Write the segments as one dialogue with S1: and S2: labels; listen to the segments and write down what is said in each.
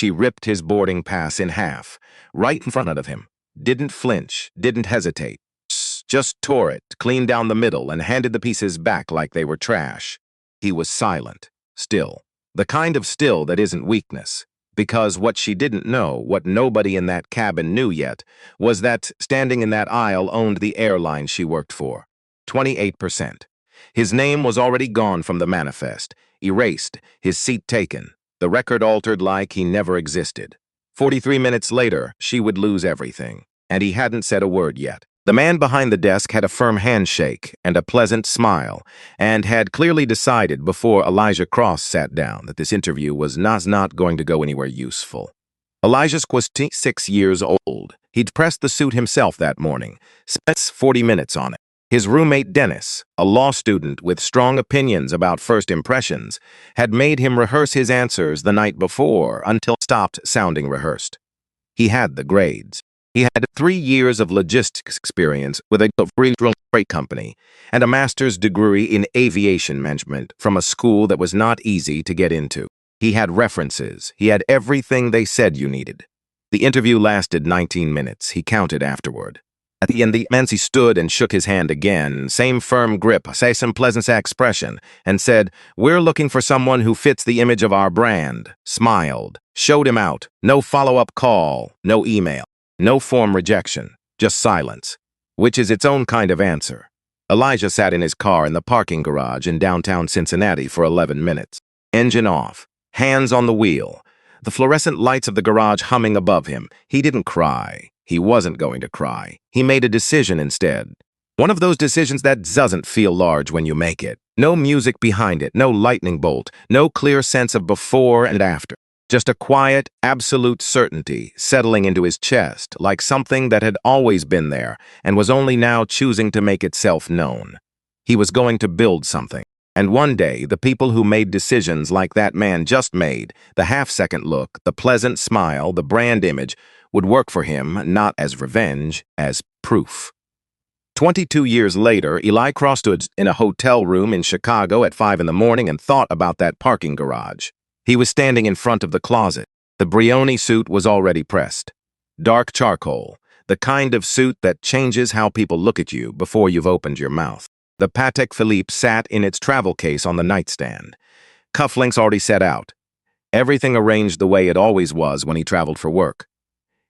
S1: She ripped his boarding pass in half, right in front of him. Didn't flinch, didn't hesitate. Just tore it clean down the middle and handed the pieces back like they were trash. He was silent, still. The kind of still that isn't weakness. Because what she didn't know, what nobody in that cabin knew yet, was that standing in that aisle owned the airline she worked for. 28%. His name was already gone from the manifest, erased, his seat taken, the record altered like he never existed. 43 minutes later, she would lose everything, and he hadn't said a word yet. The man behind the desk had a firm handshake and a pleasant smile, and had clearly decided before Elijah Cross sat down that this interview was not going to go anywhere useful. Elijah was 26 years old. He'd pressed the suit himself that morning, spent 40 minutes on it. His roommate Dennis, a law student with strong opinions about first impressions, had made him rehearse his answers the night before until it stopped sounding rehearsed. He had the grades. He had 3 years of logistics experience with a regional freight company and a master's degree in aviation management from a school that was not easy to get into. He had references. He had everything they said you needed. The interview lasted 19 minutes. He counted afterward. At the end, he stood and shook his hand again, same firm grip, same pleasant expression, and said, "We're looking for someone who fits the image of our brand," smiled, showed him out, no follow-up call, no email, no form rejection, just silence, which is its own kind of answer. Elijah sat in his car in the parking garage in downtown Cincinnati for 11 minutes. Engine off, hands on the wheel, the fluorescent lights of the garage humming above him. He didn't cry. He wasn't going to cry. He made a decision instead. One of those decisions that doesn't feel large when you make it. No music behind it, no lightning bolt, no clear sense of before and after. Just a quiet, absolute certainty settling into his chest like something that had always been there and was only now choosing to make itself known. He was going to build something. And one day, the people who made decisions like that man just made, the half-second look, the pleasant smile, the brand image, would work for him not as revenge, as proof. 22 years later, Eli Cross stood in a hotel room in Chicago at 5 in the morning and thought about that parking garage. He was standing in front of the closet. The Brioni suit was already pressed. Dark charcoal, the kind of suit that changes how people look at you before you've opened your mouth. The Patek Philippe sat in its travel case on the nightstand. Cufflinks already set out. Everything arranged the way it always was when he traveled for work.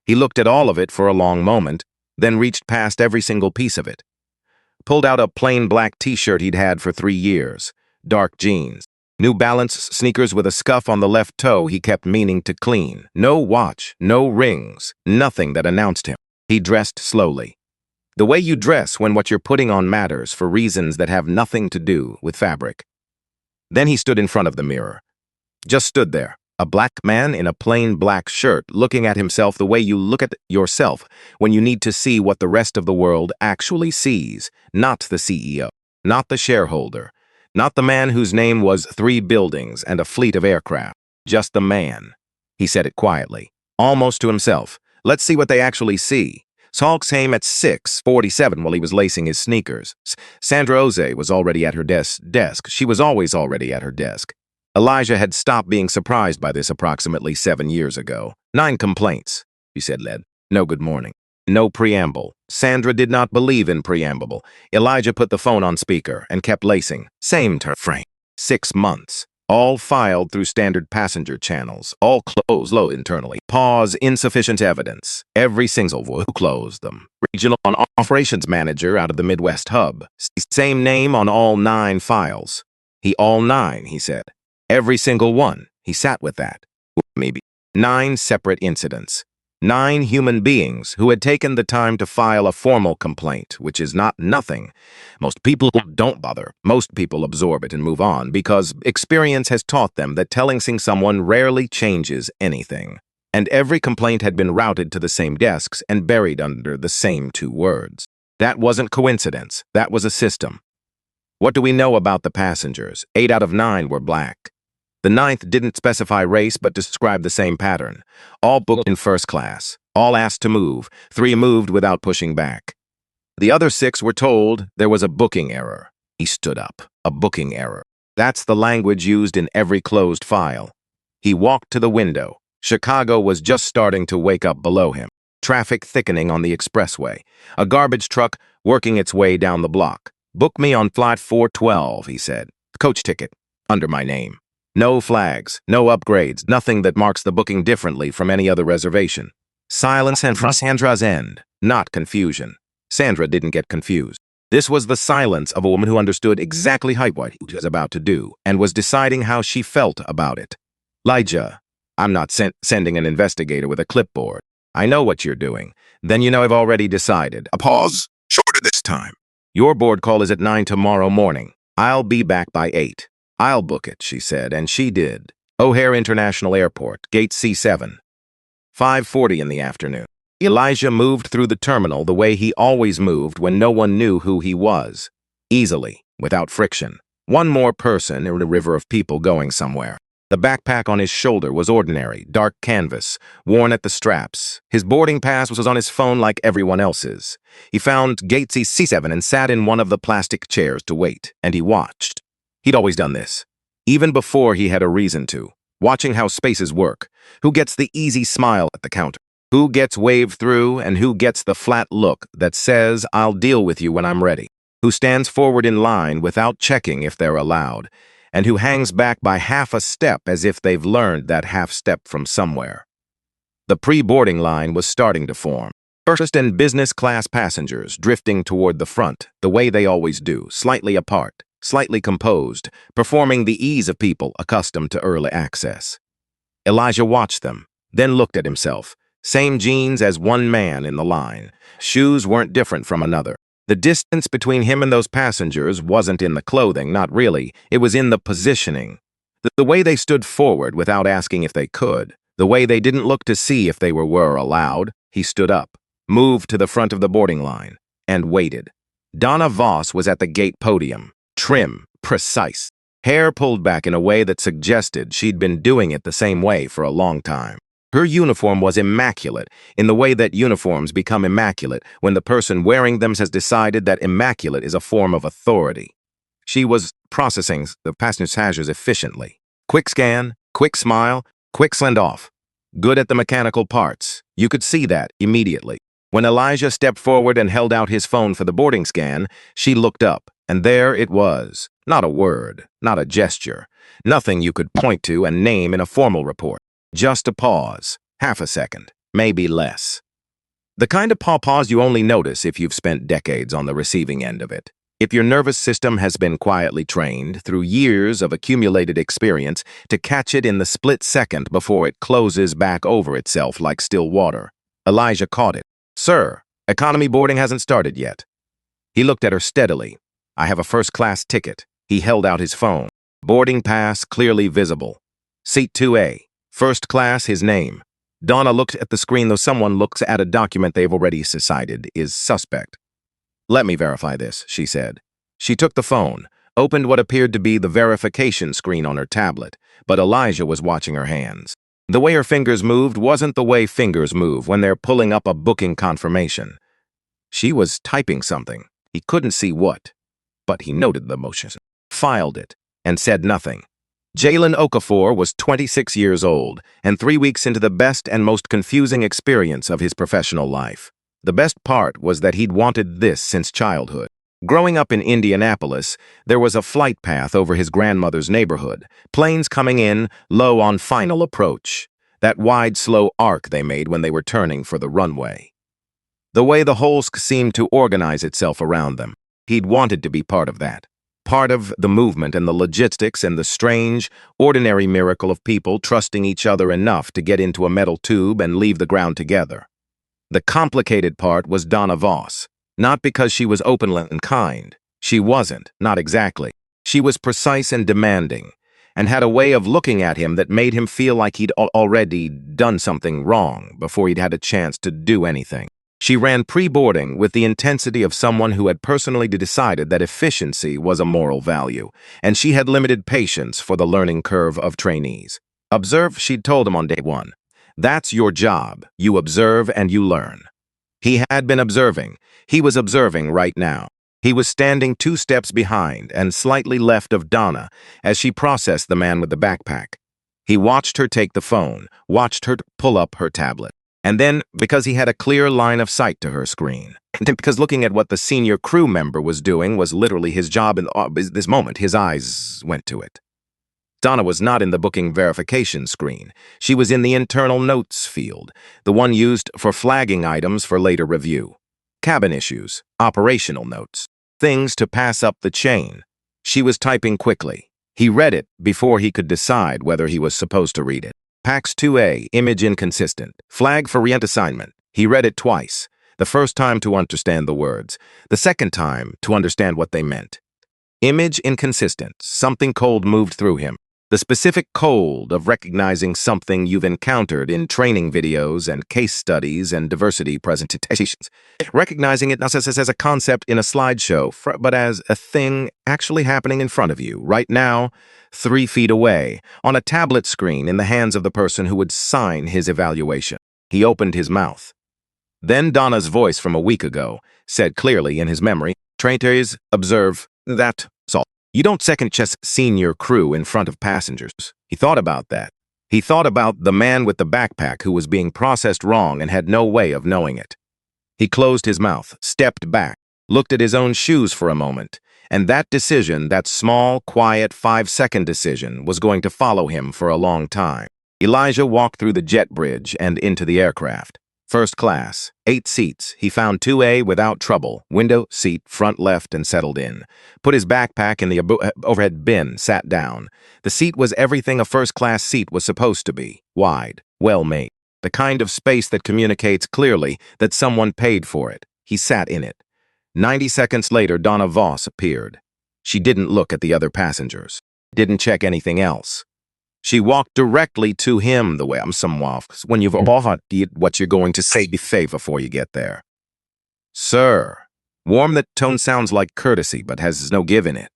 S1: He looked at all of it for a long moment, then reached past every single piece of it. Pulled out a plain black t-shirt he'd had for 3 years, dark jeans, New Balance sneakers with a scuff on the left toe he kept meaning to clean. No watch, no rings, nothing that announced him. He dressed slowly. The way you dress when what you're putting on matters for reasons that have nothing to do with fabric. Then he stood in front of the mirror. Just stood there, a black man in a plain black shirt, looking at himself the way you look at yourself when you need to see what the rest of the world actually sees, not the CEO, not the shareholder, not the man whose name was 3 buildings and a fleet of aircraft, just the man. He said it quietly, almost to himself. Let's see what they actually see. Salk came at 6:47 while he was lacing his sneakers. Sandra Oze was already at her desk. She was always already at her desk. Elijah had stopped being surprised by this approximately 7 years ago. 9 complaints, she said, led. No good morning. No preamble. Sandra did not believe in preamble. Elijah put the phone on speaker and kept lacing. Same frame. 6 months. All filed through standard passenger channels. All closed low internally. Pause, insufficient evidence. Every single who closed them. Regional operations manager out of the Midwest hub. Same name on all 9 files. All 9, he said. Every single one. He sat with that. Maybe 9 separate incidents. 9 human beings who had taken the time to file a formal complaint, which is not nothing. Most people don't bother. Most people absorb it and move on because experience has taught them that telling someone rarely changes anything. And every complaint had been routed to the same desks and buried under the same 2 words. That wasn't coincidence. That was a system. What do we know about the passengers? 8 out of 9 were black. The 9th didn't specify race but described the same pattern. All booked in first class. All asked to move. 3 moved without pushing back. The other 6 were told there was a booking error. He stood up. A booking error. That's the language used in every closed file. He walked to the window. Chicago was just starting to wake up below him. Traffic thickening on the expressway. A garbage truck working its way down the block. "Book me on flight 412, he said. "Coach ticket. Under my name. No flags, no upgrades, nothing that marks the booking differently from any other reservation." Silence and from Sandra's end, not confusion. Sandra didn't get confused. This was the silence of a woman who understood exactly what he was about to do and was deciding how she felt about it. "Elijah, I'm not sending an investigator with a clipboard. I know what you're doing. Then you know I've already decided." A pause, shorter this time. "Your board call is at 9 tomorrow morning. I'll be back by 8. "I'll book it," she said, and she did. O'Hare International Airport, Gate C7. 5:40 in the afternoon. Elijah moved through the terminal the way he always moved when no one knew who he was. Easily, without friction. One more person in a river of people going somewhere. The backpack on his shoulder was ordinary, dark canvas, worn at the straps. His boarding pass was on his phone like everyone else's. He found Gate C7 and sat in one of the plastic chairs to wait, and he watched. He'd always done this, even before he had a reason to. Watching how spaces work. Who gets the easy smile at the counter? Who gets waved through and who gets the flat look that says, "I'll deal with you when I'm ready"? Who stands forward in line without checking if they're allowed? And who hangs back by half a step as if they've learned that half step from somewhere? The pre-boarding line was starting to form. First and business class passengers drifting toward the front, the way they always do, slightly apart, slightly composed, performing the ease of people accustomed to early access. Elijah watched them, then looked at himself. Same jeans as one man in the line. Shoes weren't different from another. The distance between him and those passengers wasn't in the clothing, not really. It was in the positioning. The way they stood forward without asking if they could. The way they didn't look to see if they were allowed. He stood up, moved to the front of the boarding line, and waited. Donna Voss was at the gate podium. Trim, precise. Hair pulled back in a way that suggested she'd been doing it the same way for a long time. Her uniform was immaculate, in the way that uniforms become immaculate when the person wearing them has decided that immaculate is a form of authority. She was processing the passengers efficiently. Quick scan, quick smile, quick send off. Good at the mechanical parts. You could see that immediately. When Elijah stepped forward and held out his phone for the boarding scan, she looked up, and there it was. Not a word, not a gesture. Nothing you could point to and name in a formal report. Just a pause, half a second, maybe less. The kind of pause you only notice if you've spent decades on the receiving end of it. If your nervous system has been quietly trained through years of accumulated experience to catch it in the split second before it closes back over itself like still water. Elijah caught it. "Sir, economy boarding hasn't started yet." He looked at her steadily. "I have a first-class ticket." He held out his phone. Boarding pass clearly visible. Seat 2A. First class, his name. Donna looked at the screen though someone looks at a document they've already decided is suspect. "Let me verify this," she said. She took the phone, opened what appeared to be the verification screen on her tablet, but Elijah was watching her hands. The way her fingers moved wasn't the way fingers move when they're pulling up a booking confirmation. She was typing something. He couldn't see what, but he noted the motion, filed it, and said nothing. Jalen Okafor was 26 years old and 3 weeks into the best and most confusing experience of his professional life. The best part was that he'd wanted this since childhood. Growing up in Indianapolis, there was a flight path over his grandmother's neighborhood, planes coming in, low on final approach, that wide, slow arc they made when they were turning for the runway. The way the whole seemed to organize itself around them, he'd wanted to be part of that. Part of the movement and the logistics and the strange, ordinary miracle of people trusting each other enough to get into a metal tube and leave the ground together. The complicated part was Donna Voss, not because she was open and kind. She wasn't, not exactly. She was precise and demanding, and had a way of looking at him that made him feel like he'd already done something wrong before he'd had a chance to do anything. She ran pre-boarding with the intensity of someone who had personally decided that efficiency was a moral value, and she had limited patience for the learning curve of trainees. Observe, she'd told him on day one. That's your job. You observe and you learn. He had been observing. He was observing right now. He was standing 2 steps behind and slightly left of Donna as she processed the man with the backpack. He watched her take the phone, watched her pull up her tablet. And then, because he had a clear line of sight to her screen, and because looking at what the senior crew member was doing was literally his job in this moment, his eyes went to it. Donna was not in the booking verification screen. She was in the internal notes field, the one used for flagging items for later review. Cabin issues, operational notes, things to pass up the chain. She was typing quickly. He read it before he could decide whether he was supposed to read it. PAX 2A, image inconsistent. Flag for reassignment. He read it twice. The first time to understand the words. The second time to understand what they meant. Image inconsistent. Something cold moved through him. The specific cold of recognizing something you've encountered in training videos and case studies and diversity presentations. Recognizing it not as a concept in a slideshow, but as a thing actually happening in front of you, right now, 3 feet away, on a tablet screen in the hands of the person who would sign his evaluation. He opened his mouth. Then Donna's voice from a week ago said clearly in his memory, "Traitors, observe that, Saul. You don't second-guess senior crew in front of passengers." He thought about that. He thought about the man with the backpack who was being processed wrong and had no way of knowing it. He closed his mouth, stepped back, looked at his own shoes for a moment, and that decision, that small, quiet 5-second decision, was going to follow him for a long time. Elijah walked through the jet bridge and into the aircraft. First class, 8 seats. He found 2A without trouble. Window, seat, front left, and settled in. Put his backpack in the overhead bin, sat down. The seat was everything a first-class seat was supposed to be. Wide, well-made. The kind of space that communicates clearly that someone paid for it. He sat in it. 90 seconds later, Donna Voss appeared. She didn't look at the other passengers. Didn't check anything else. She walked directly to him the way I'm somewhat when you've bought what you're going to say before you get there. Sir. Warm that tone sounds like courtesy but has no give in it.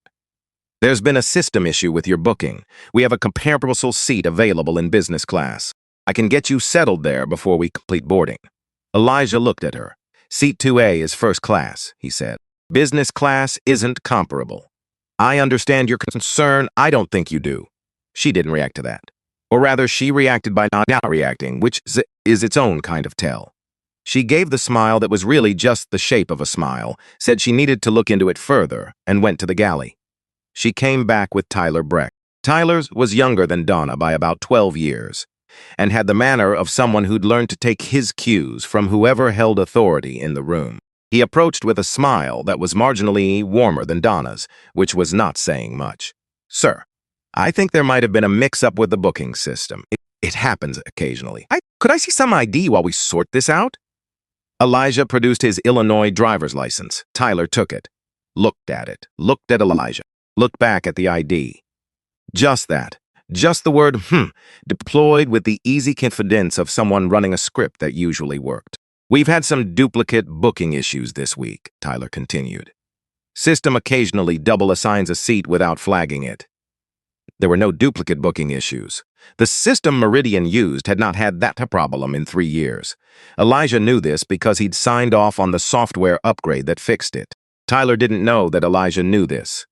S1: There's been a system issue with your booking. We have a comparable seat available in business class. I can get you settled there before we complete boarding. Elijah looked at her. Seat 2A is first class, he said. Business class isn't comparable. I understand your concern. I don't think you do. She didn't react to that. Or rather, she reacted by not reacting, which is its own kind of tell. She gave the smile that was really just the shape of a smile, said she needed to look into it further, and went to the galley. She came back with Tyler Breck. Tyler was younger than Donna by about 12 years, and had the manner of someone who'd learned to take his cues from whoever held authority in the room. He approached with a smile that was marginally warmer than Donna's, which was not saying much. Sir. I think there might have been a mix-up with the booking system. It happens occasionally. Could I see some ID while we sort this out? Elijah produced his Illinois driver's license. Tyler took it, looked at it, looked at Elijah, looked back at the ID. Just that. Just the word, deployed with the easy confidence of someone running a script that usually worked. We've had some duplicate booking issues this week, Tyler continued. System occasionally double assigns a seat without flagging it. There were no duplicate booking issues. The system Meridian used had not had that problem in 3 years. Elijah knew this because he'd signed off on the software upgrade that fixed it. Tyler didn't know that Elijah knew this.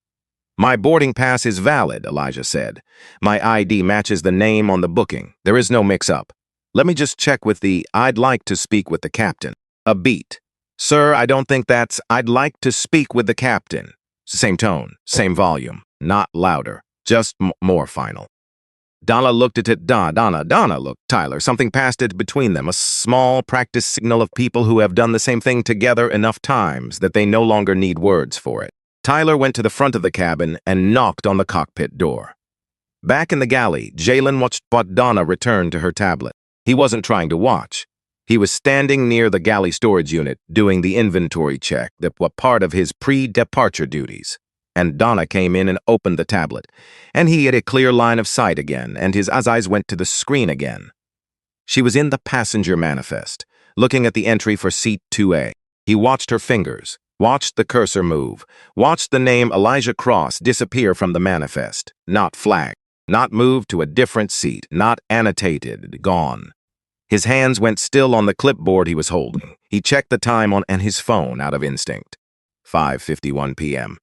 S1: My boarding pass is valid, Elijah said. My ID matches the name on the booking. There is no mix-up. Let me just check with the I'd like to speak with the captain. A beat. Sir, I don't think that's I'd like to speak with the captain. Same tone, same volume, not louder. Just more final. Donna looked at it. Donna looked. Tyler. Something passed it between them, a small practice signal of people who have done the same thing together enough times that they no longer need words for it. Tyler went to the front of the cabin and knocked on the cockpit door. Back in the galley, Jalen watched Donna return to her tablet. He wasn't trying to watch. He was standing near the galley storage unit, doing the inventory check that was part of his pre-departure duties. And Donna came in and opened the tablet, and he had a clear line of sight again, and his eyes went to the screen again. She was in the passenger manifest, looking at the entry for seat 2A. He watched her fingers, watched the cursor move, watched the name Elijah Cross disappear from the manifest, not flagged, not moved to a different seat, not annotated, gone. His hands went still on the clipboard he was holding. He checked the time on his phone out of instinct. 5:51 p.m.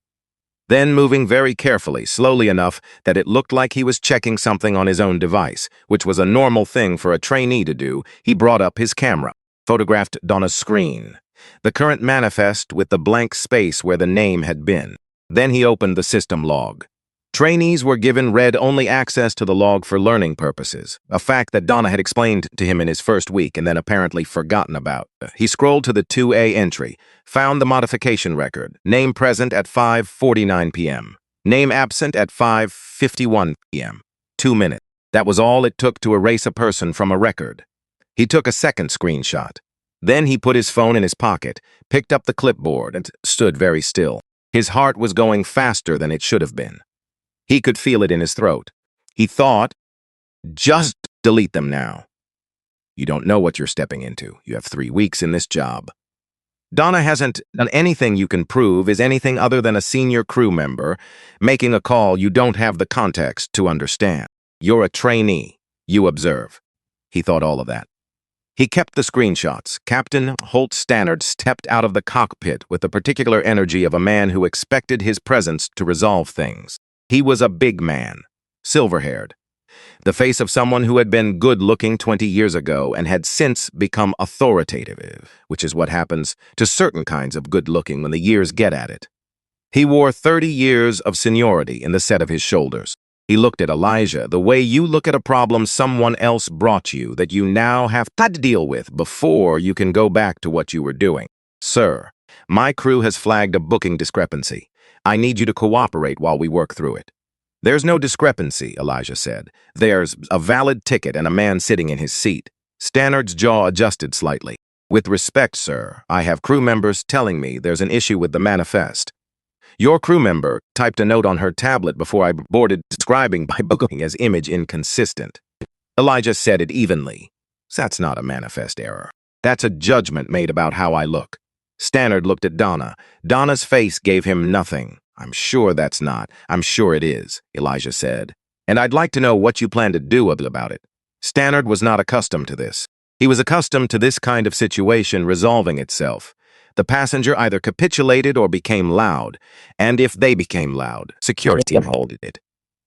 S1: Then, moving very carefully, slowly enough that it looked like he was checking something on his own device, which was a normal thing for a trainee to do, he brought up his camera, photographed Donna's screen, the current manifest with the blank space where the name had been. Then he opened the system log. Trainees were given read-only access to the log for learning purposes, a fact that Donna had explained to him in his first week and then apparently forgotten about. He scrolled to the 2A entry, found the modification record, name present at 5:49 p.m., name absent at 5:51 p.m. 2 minutes. That was all it took to erase a person from a record. He took a second screenshot. Then he put his phone in his pocket, picked up the clipboard, and stood very still. His heart was going faster than it should have been. He could feel it in his throat. He thought, just delete them now. You don't know what you're stepping into. You have 3 weeks in this job. Donna hasn't done anything you can prove is anything other than a senior crew member making a call you don't have the context to understand. You're a trainee. You observe. He thought all of that. He kept the screenshots. Captain Holt Stannard stepped out of the cockpit with the particular energy of a man who expected his presence to resolve things. He was a big man, silver-haired, the face of someone who had been good-looking 20 years ago and had since become authoritative, which is what happens to certain kinds of good-looking when the years get at it. He wore 30 years of seniority in the set of his shoulders. He looked at Elijah the way you look at a problem someone else brought you that you now have to deal with before you can go back to what you were doing. Sir, my crew has flagged a booking discrepancy. I need you to cooperate while we work through it. There's no discrepancy, Elijah said. There's a valid ticket and a man sitting in his seat. Stannard's jaw adjusted slightly. With respect, sir, I have crew members telling me there's an issue with the manifest. Your crew member typed a note on her tablet before I boarded describing my booking as image inconsistent. Elijah said it evenly. That's not a manifest error. That's a judgment made about how I look. Stannard looked at Donna. Donna's face gave him nothing. I'm sure that's not. I'm sure it is, Elijah said. And I'd like to know what you plan to do about it. Stannard was not accustomed to this. He was accustomed to this kind of situation resolving itself. The passenger either capitulated or became loud, and if they became loud, security held it.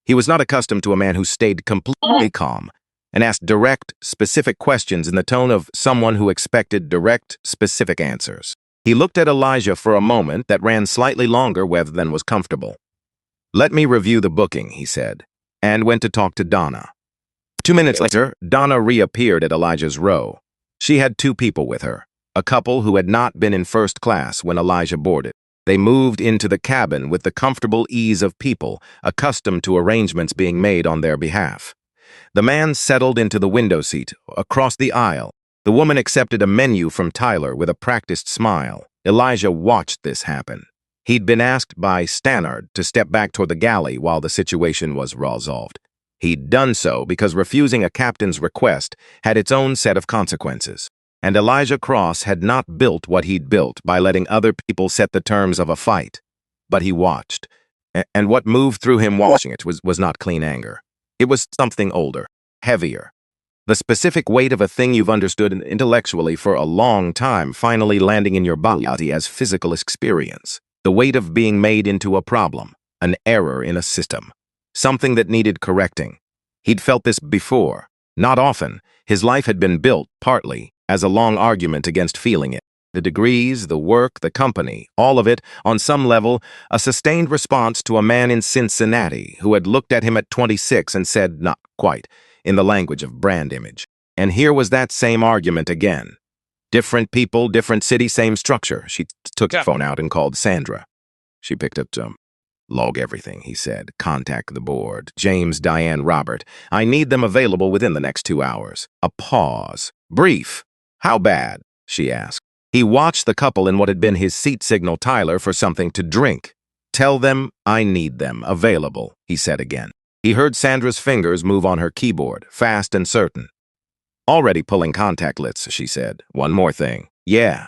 S1: He was not accustomed to a man who stayed completely calm and asked direct, specific questions in the tone of someone who expected direct, specific answers. He looked at Elijah for a moment that ran slightly longer than was comfortable. Let me review the booking, he said, and went to talk to Donna. 2 minutes later, Donna reappeared at Elijah's row. She had 2 people with her, a couple who had not been in first class when Elijah boarded. They moved into the cabin with the comfortable ease of people accustomed to arrangements being made on their behalf. The man settled into the window seat across the aisle. The woman accepted a menu from Tyler with a practiced smile. Elijah watched this happen. He'd been asked by Stannard to step back toward the galley while the situation was resolved. He'd done so because refusing a captain's request had its own set of consequences. And Elijah Cross had not built what he'd built by letting other people set the terms of a fight. But he watched. And what moved through him watching it was not clean anger. It was something older, heavier. The specific weight of a thing you've understood intellectually for a long time finally landing in your body as physical experience. The weight of being made into a problem, an error in a system, something that needed correcting. He'd felt this before. Not often. His life had been built, partly, as a long argument against feeling it. The degrees, the work, the company, all of it, on some level, a sustained response to a man in Cincinnati who had looked at him at 26 and said, not quite, in the language of brand image. And here was that same argument again. Different people, different city, same structure. She took the phone out and called Sandra. She picked up log everything, he said. Contact the board. James, Diane, Robert. I need them available within the next 2 hours. A pause. Brief. How bad? She asked. He watched the couple in what had been his seat signal Tyler for something to drink. Tell them I need them available, he said again. He heard Sandra's fingers move on her keyboard, fast and certain. Already pulling contact lists, she said. One more thing. Yeah.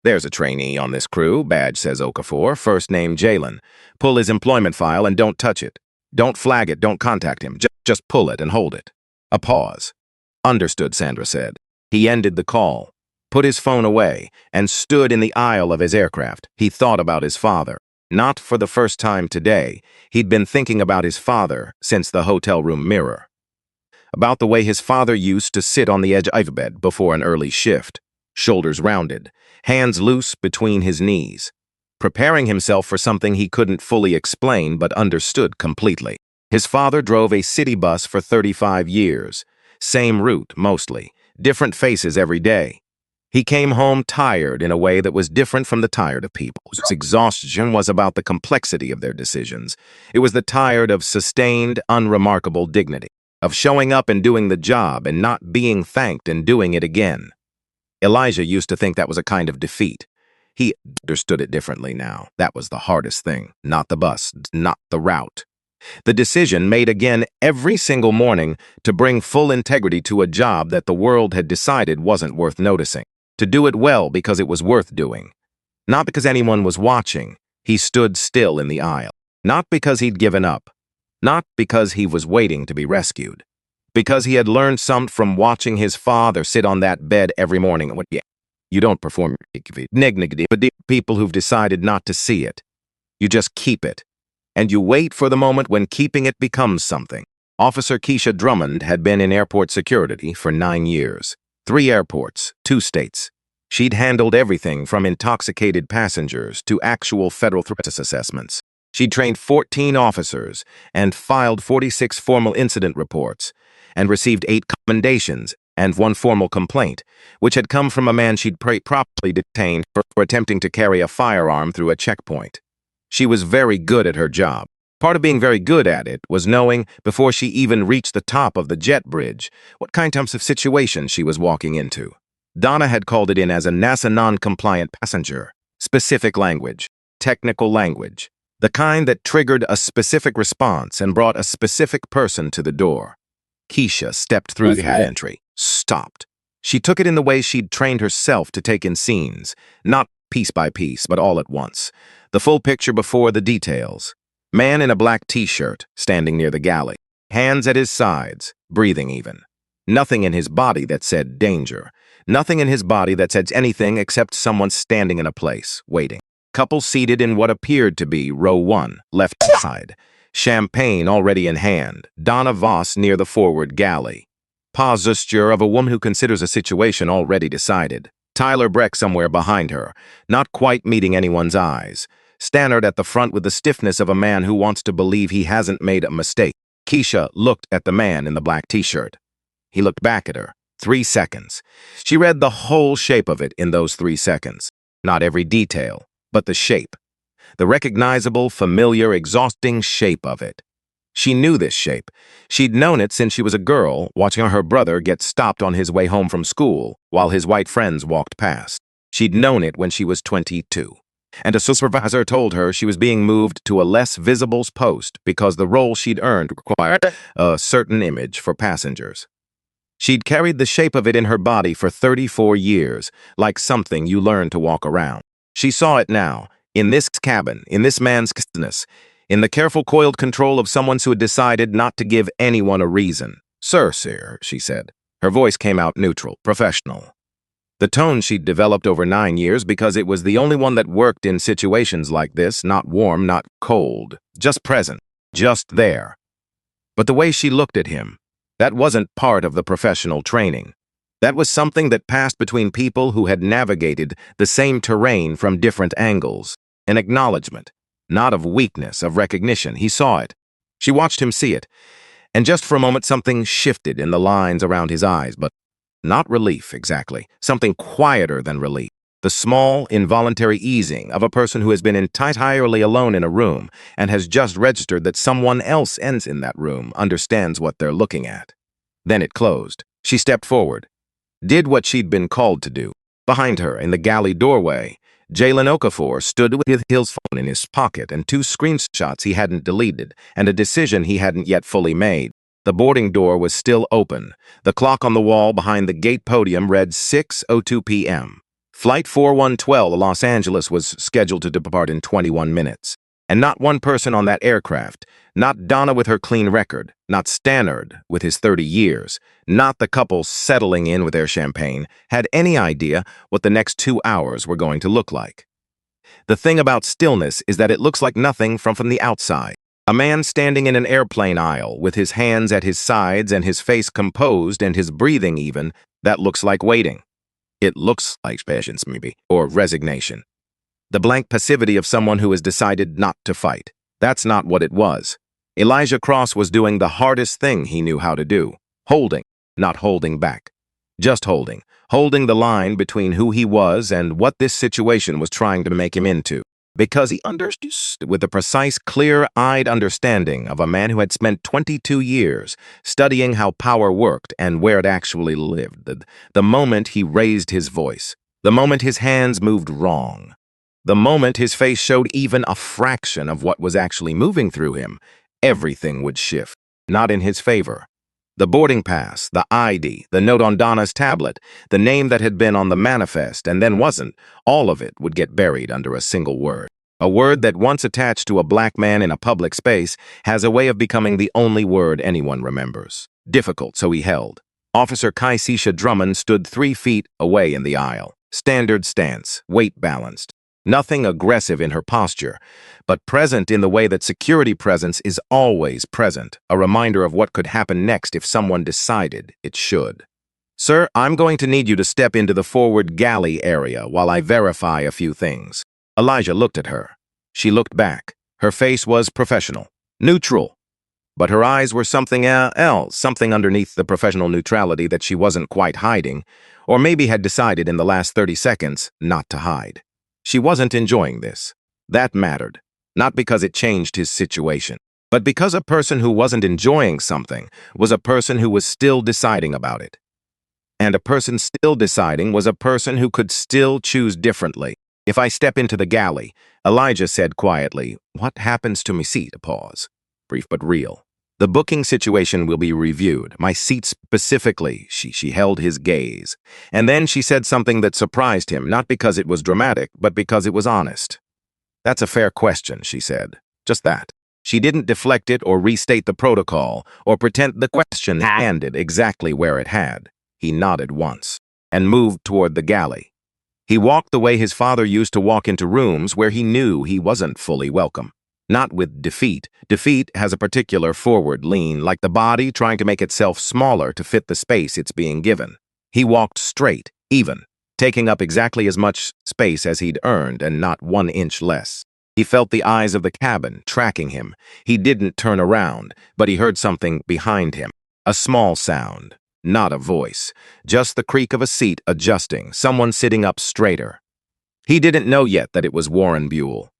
S1: There's a trainee on this crew, badge says Okafor, first name Jalen. Pull his employment file and don't touch it. Don't flag it, don't contact him. Just pull it and hold it. A pause. Understood, Sandra said. He ended the call, put his phone away, and stood in the aisle of his aircraft. He thought about his father. Not for the first time today, he'd been thinking about his father since the hotel room mirror. About the way his father used to sit on the edge of a bed before an early shift, shoulders rounded, hands loose between his knees, preparing himself for something he couldn't fully explain but understood completely. His father drove a city bus for 35 years, same route mostly, different faces every day. He came home tired in a way that was different from the tired of people. His exhaustion was about the complexity of their decisions. It was the tired of sustained, unremarkable dignity, of showing up and doing the job and not being thanked and doing it again. Elijah used to think that was a kind of defeat. He understood it differently now. That was the hardest thing, not the bus, not the route. The decision made again every single morning to bring full integrity to a job that the world had decided wasn't worth noticing. To do it well because it was worth doing. Not because anyone was watching. He stood still in the aisle. Not because he'd given up. Not because he was waiting to be rescued. Because he had learned something from watching his father sit on that bed every morning. You don't perform negativity, but the people who've decided not to see it. You just keep it. And you wait for the moment when keeping it becomes something. Officer Keisha Drummond had been in airport security for 9 years. 3 airports, 2 states. She'd handled everything from intoxicated passengers to actual federal threat assessments. She'd trained 14 officers and filed 46 formal incident reports and received 8 commendations and 1 formal complaint, which had come from a man she'd properly detained for attempting to carry a firearm through a checkpoint. She was very good at her job. Part of being very good at it was knowing, before she even reached the top of the jet bridge, what kind of situation she was walking into. Donna had called it in as a NASA non-compliant passenger. Specific language, technical language, the kind that triggered a specific response and brought a specific person to the door. Keisha stepped through the entry, stopped. She took it in the way she'd trained herself to take in scenes, not piece by piece, but all at once. The full picture before the details. Man in a black t-shirt, standing near the galley. Hands at his sides, breathing even. Nothing in his body that said danger. Nothing in his body that said anything except someone standing in a place, waiting. Couple seated in what appeared to be row 1, left side. Champagne already in hand. Donna Voss near the forward galley. Posture of a woman who considers a situation already decided. Tyler Breck somewhere behind her, not quite meeting anyone's eyes. Stannard at the front with the stiffness of a man who wants to believe he hasn't made a mistake. Keisha looked at the man in the black t-shirt. He looked back at her. 3 seconds. She read the whole shape of it in those 3 seconds. Not every detail, but the shape. The recognizable, familiar, exhausting shape of it. She knew this shape. She'd known it since she was a girl, watching her brother get stopped on his way home from school while his white friends walked past. She'd known it when she was 22. And a supervisor told her she was being moved to a less visible post because the role she'd earned required a certain image for passengers. She'd carried the shape of it in her body for 34 years, like something you learn to walk around. She saw it now, in this cabin, in this man's kindness, in the careful coiled control of someone who had decided not to give anyone a reason. Sir, she said. Her voice came out neutral, professional. The tone she'd developed over 9 years because it was the only one that worked in situations like this, not warm, not cold, just present, just there. But the way she looked at him, that wasn't part of the professional training. That was something that passed between people who had navigated the same terrain from different angles. An acknowledgement, not of weakness, of recognition. He saw it. She watched him see it. And just for a moment something shifted in the lines around his eyes, but not relief, exactly. Something quieter than relief. The small, involuntary easing of a person who has been entirely alone in a room and has just registered that someone else ends in that room understands what they're looking at. Then it closed. She stepped forward. Did what she'd been called to do. Behind her, in the galley doorway, Jalen Okafor stood with his phone in his pocket and 2 screenshots he hadn't deleted and a decision he hadn't yet fully made. The boarding door was still open. The clock on the wall behind the gate podium read 6:02 p.m. Flight 4112 to Los Angeles was scheduled to depart in 21 minutes. And not one person on that aircraft, not Donna with her clean record, not Stannard with his 30 years, not the couple settling in with their champagne, had any idea what the next 2 hours were going to look like. The thing about stillness is that it looks like nothing from the outside. A man standing in an airplane aisle with his hands at his sides and his face composed and his breathing even, that looks like waiting. It looks like patience maybe, or resignation. The blank passivity of someone who has decided not to fight. That's not what it was. Elijah Cross was doing the hardest thing he knew how to do. Holding, not holding back. Just holding. Holding the line between who he was and what this situation was trying to make him into. Because he understood with the precise, clear-eyed understanding of a man who had spent 22 years studying how power worked and where it actually lived. The moment he raised his voice, the moment his hands moved wrong, the moment his face showed even a fraction of what was actually moving through him, everything would shift, not in his favor. The boarding pass, the ID, the note on Donna's tablet, the name that had been on the manifest and then wasn't, all of it would get buried under a single word. A word that once attached to a black man in a public space has a way of becoming the only word anyone remembers. Difficult, so he held. Officer Kaisisha Drummond stood 3 feet away in the aisle. Standard stance, weight balanced. Nothing aggressive in her posture, but present in the way that security presence is always present, a reminder of what could happen next if someone decided it should. Sir, I'm going to need you to step into the forward galley area while I verify a few things. Elijah looked at her. She looked back. Her face was professional, neutral, but her eyes were something else, something underneath the professional neutrality that she wasn't quite hiding, or maybe had decided in the last 30 seconds not to hide. She wasn't enjoying this. That mattered, not because it changed his situation, but because a person who wasn't enjoying something was a person who was still deciding about it. And a person still deciding was a person who could still choose differently. If I step into the galley, Elijah said quietly, what happens to my seat? A pause. Brief but real. The booking situation will be reviewed. My seat specifically. She held his gaze. And then she said something that surprised him, not because it was dramatic, but because it was honest. That's a fair question, she said. Just that. She didn't deflect it or restate the protocol or pretend the question landed exactly where it had. He nodded once and moved toward the galley. He walked the way his father used to walk into rooms where he knew he wasn't fully welcome. Not with defeat. Defeat has a particular forward lean, like the body trying to make itself smaller to fit the space it's being given. He walked straight, even, taking up exactly as much space as he'd earned and not 1 inch less. He felt the eyes of the cabin tracking him. He didn't turn around, but he heard something behind him. A small sound, not a voice, just the creak of a seat adjusting, someone sitting up straighter. He didn't know yet that it was Warren Buell.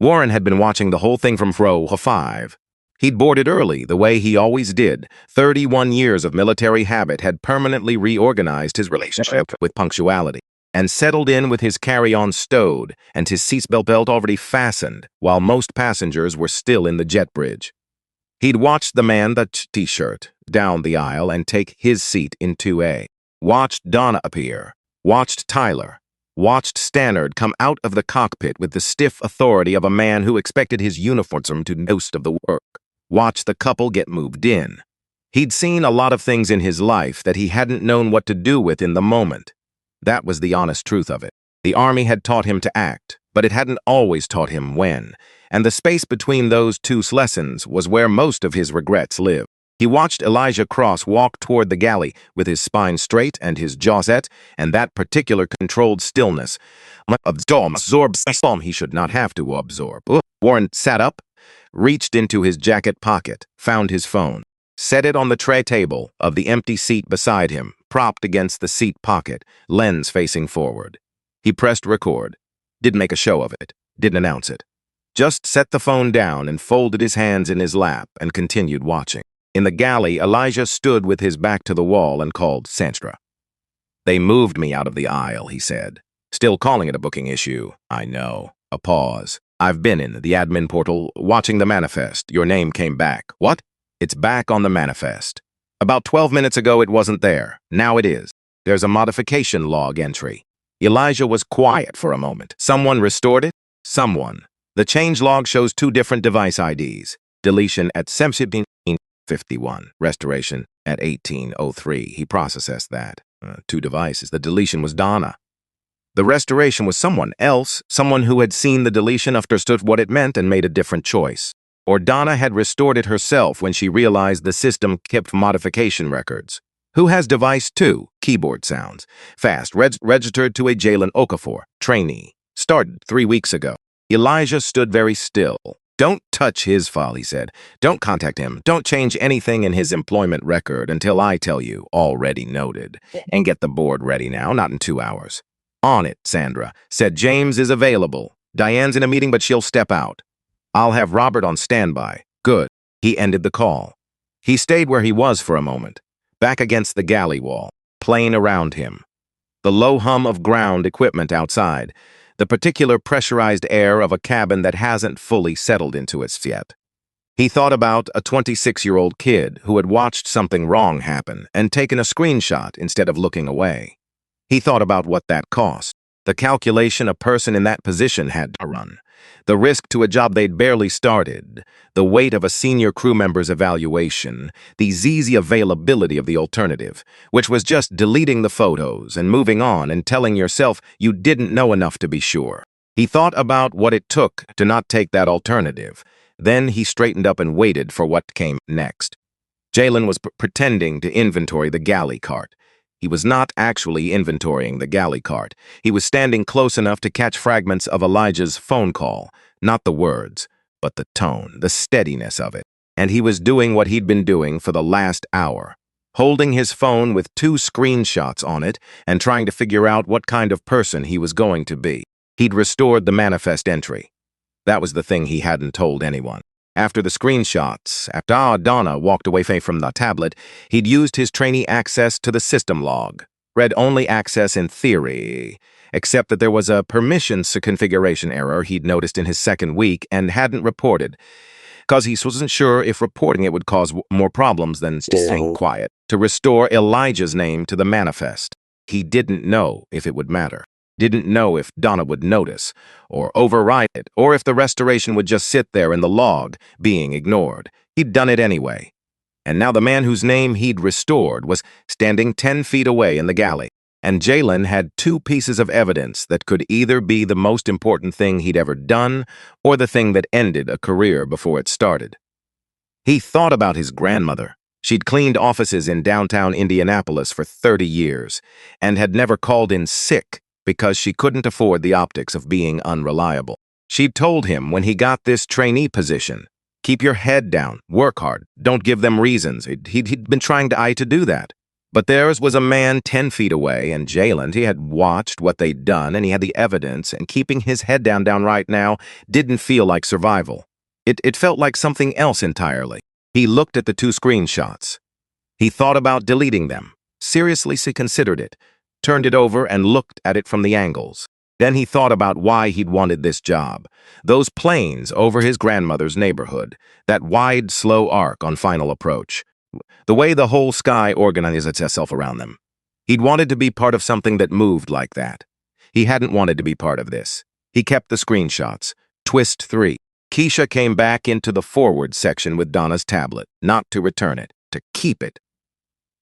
S1: Warren had been watching the whole thing from row 5. He'd boarded early, the way he always did. 31 years of military habit had permanently reorganized his relationship with punctuality, and settled in with his carry-on stowed and his seatbelt already fastened, while most passengers were still in the jet bridge. He'd watched the man, the t-shirt, down the aisle and take his seat in 2A. Watched Donna appear. Watched Tyler. Watched Stannard come out of the cockpit with the stiff authority of a man who expected his uniform to do most of the work. Watched the couple get moved in. He'd seen a lot of things in his life that he hadn't known what to do with in the moment. That was the honest truth of it. The Army had taught him to act, but it hadn't always taught him when. And the space between those 2 lessons was where most of his regrets lived. He watched Elijah Cross walk toward the galley with his spine straight and his jaw set, and that particular controlled stillness. Absorb he should not have to absorb. Warren sat up, reached into his jacket pocket, found his phone, set it on the tray table of the empty seat beside him, propped against the seat pocket, lens facing forward. He pressed record, didn't make a show of it, didn't announce it. Just set the phone down and folded his hands in his lap and continued watching. In the galley, Elijah stood with his back to the wall and called Sandstra. They moved me out of the aisle, he said. Still calling it a booking issue. I know. A pause. I've been in the admin portal, watching the manifest. Your name came back. What? It's back on the manifest. About 12 minutes ago, it wasn't there. Now it is. There's a modification log entry. Elijah was quiet for a moment. Someone restored it? Someone. The change log shows 2 different device IDs. Deletion at 1751. Restoration at 1803. He processed that. 2 devices. The deletion was Donna. The restoration was someone else, someone who had seen the deletion, understood what it meant, and made a different choice. Or Donna had restored it herself when she realized the system kept modification records. Who has device 2? Keyboard sounds. Fast. Registered to a Jalen Okafor, trainee. Started 3 weeks ago. Elijah stood very still. Don't touch his file, he said. Don't contact him. Don't change anything in his employment record until I tell you, already noted. And get the board ready now, not in 2 hours. On it, Sandra said. James is available. Diane's in a meeting, but she'll step out. I'll have Robert on standby. Good. He ended the call. He stayed where he was for a moment, back against the galley wall, plain around him. The low hum of ground equipment outside, the particular pressurized air of a cabin that hasn't fully settled into it yet. He thought about a 26-year-old kid who had watched something wrong happen and taken a screenshot instead of looking away. He thought about what that cost, the calculation a person in that position had to run, the risk to a job they'd barely started, the weight of a senior crew member's evaluation, the easy availability of the alternative, which was just deleting the photos and moving on and telling yourself you didn't know enough to be sure. He thought about what it took to not take that alternative. Then he straightened up and waited for what came next. Jalen was pretending to inventory the galley cart. He was not actually inventorying the galley cart. He was standing close enough to catch fragments of Elijah's phone call, not the words, but the tone, the steadiness of it. And he was doing what he'd been doing for the last hour, holding his phone with 2 screenshots on it and trying to figure out what kind of person he was going to be. He'd restored the manifest entry. That was the thing he hadn't told anyone. After the screenshots, after Donna walked away from the tablet, he'd used his trainee access to the system log. Read-only access in theory, except that there was a permissions configuration error he'd noticed in his second week and hadn't reported, because he wasn't sure if reporting it would cause more problems than staying quiet. To restore Elijah's name to the manifest, he didn't know if it would matter. Didn't know if Donna would notice, or override it, or if the restoration would just sit there in the log, being ignored. He'd done it anyway. And now the man whose name he'd restored was standing 10 feet away in the galley, and Jalen had 2 pieces of evidence that could either be the most important thing he'd ever done, or the thing that ended a career before it started. He thought about his grandmother. She'd cleaned offices in downtown Indianapolis for 30 years, and had never called in sick because she couldn't afford the optics of being unreliable. She'd told him when he got this trainee position, keep your head down, work hard, don't give them reasons. He'd been trying to do that. But theirs was a man 10 feet away, and Jalen, he had watched what they'd done, and he had the evidence, and keeping his head down right now didn't feel like survival. It felt like something else entirely. He looked at the 2 screenshots. He thought about deleting them, seriously considered it, turned it over and looked at it from the angles. Then he thought about why he'd wanted this job. Those planes over his grandmother's neighborhood, that wide, slow arc on final approach, the way the whole sky organizes itself around them. He'd wanted to be part of something that moved like that. He hadn't wanted to be part of this. He kept the screenshots. Twist 3. Keisha came back into the forward section with Donna's tablet, not to return it, to keep it.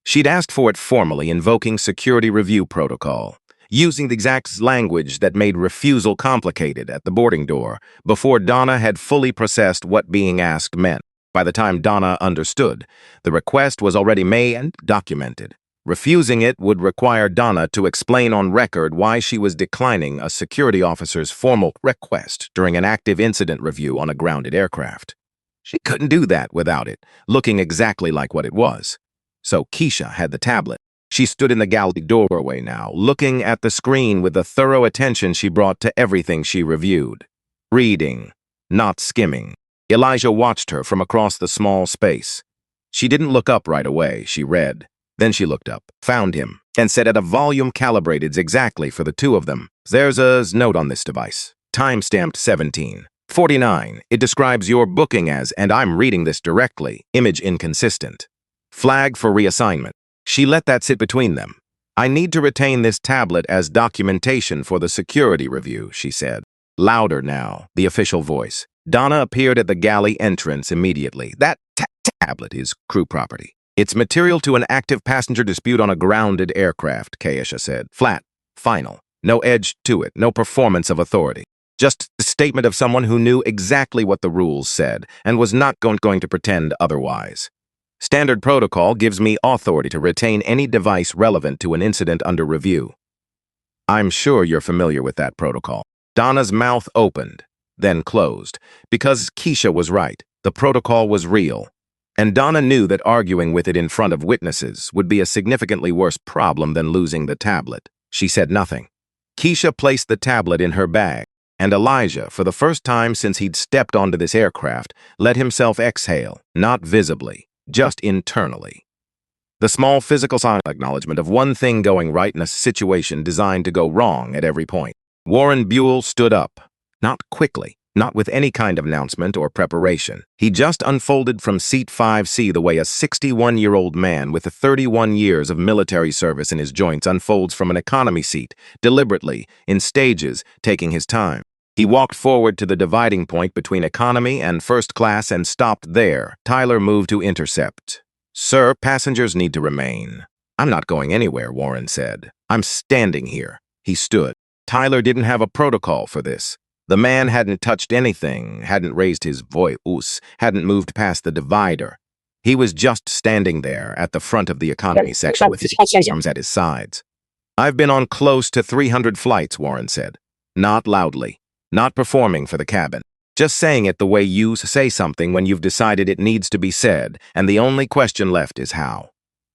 S1: She'd asked for it formally, invoking security review protocol, using the exact language that made refusal complicated at the boarding door, before Donna had fully processed what being asked meant. By the time Donna understood, the request was already made and documented. Refusing it would require Donna to explain on record why she was declining a security officer's formal request during an active incident review on a grounded aircraft. She couldn't do that without it, looking exactly like what it was. So Keisha had the tablet. She stood in the galley doorway now, looking at the screen with the thorough attention she brought to everything she reviewed. Reading, not skimming. Elijah watched her from across the small space. She didn't look up right away, she read. Then she looked up, found him, and said at a volume calibrated exactly for the 2 of them, "There's a note on this device. Time-stamped 17:49. It describes your booking as, and I'm reading this directly, image inconsistent. Flag for reassignment." She let that sit between them. "I need to retain this tablet as documentation for the security review," she said. Louder now, the official voice. Donna appeared at the galley entrance immediately. "That tablet is crew property. It's material to an active passenger dispute on a grounded aircraft," Keisha said. "Flat. Final. No edge to it, no performance of authority. Just a statement of someone who knew exactly what the rules said and was not going to pretend otherwise. Standard protocol gives me authority to retain any device relevant to an incident under review. I'm sure you're familiar with that protocol. Donna's mouth opened, then closed, because Keisha was right. The protocol was real. And Donna knew that arguing with it in front of witnesses would be a significantly worse problem than losing the tablet. She said nothing. Keisha placed the tablet in her bag, and Elijah, for the first time since he'd stepped onto this aircraft, let himself exhale, not visibly, just internally. The small physical sign acknowledgement of one thing going right in a situation designed to go wrong at every point. Warren Buell stood up, not quickly, not with any kind of announcement or preparation. He just unfolded from seat 5C the way a 61-year-old man with 31 years of military service in his joints unfolds from an economy seat, deliberately, in stages, taking his time. He walked forward to the dividing point between economy and first class and stopped there. Tyler moved to intercept. "Sir, passengers need to remain." "I'm not going anywhere," Warren said. "I'm standing here." He stood. Tyler didn't have a protocol for this. The man hadn't touched anything, hadn't raised his voice, hadn't moved past the divider. He was just standing there at the front of the economy section with his arms at his sides. "I've been on close to 300 flights," Warren said. Not loudly, not performing for the cabin. Just saying it the way you say something when you've decided it needs to be said, and the only question left is how.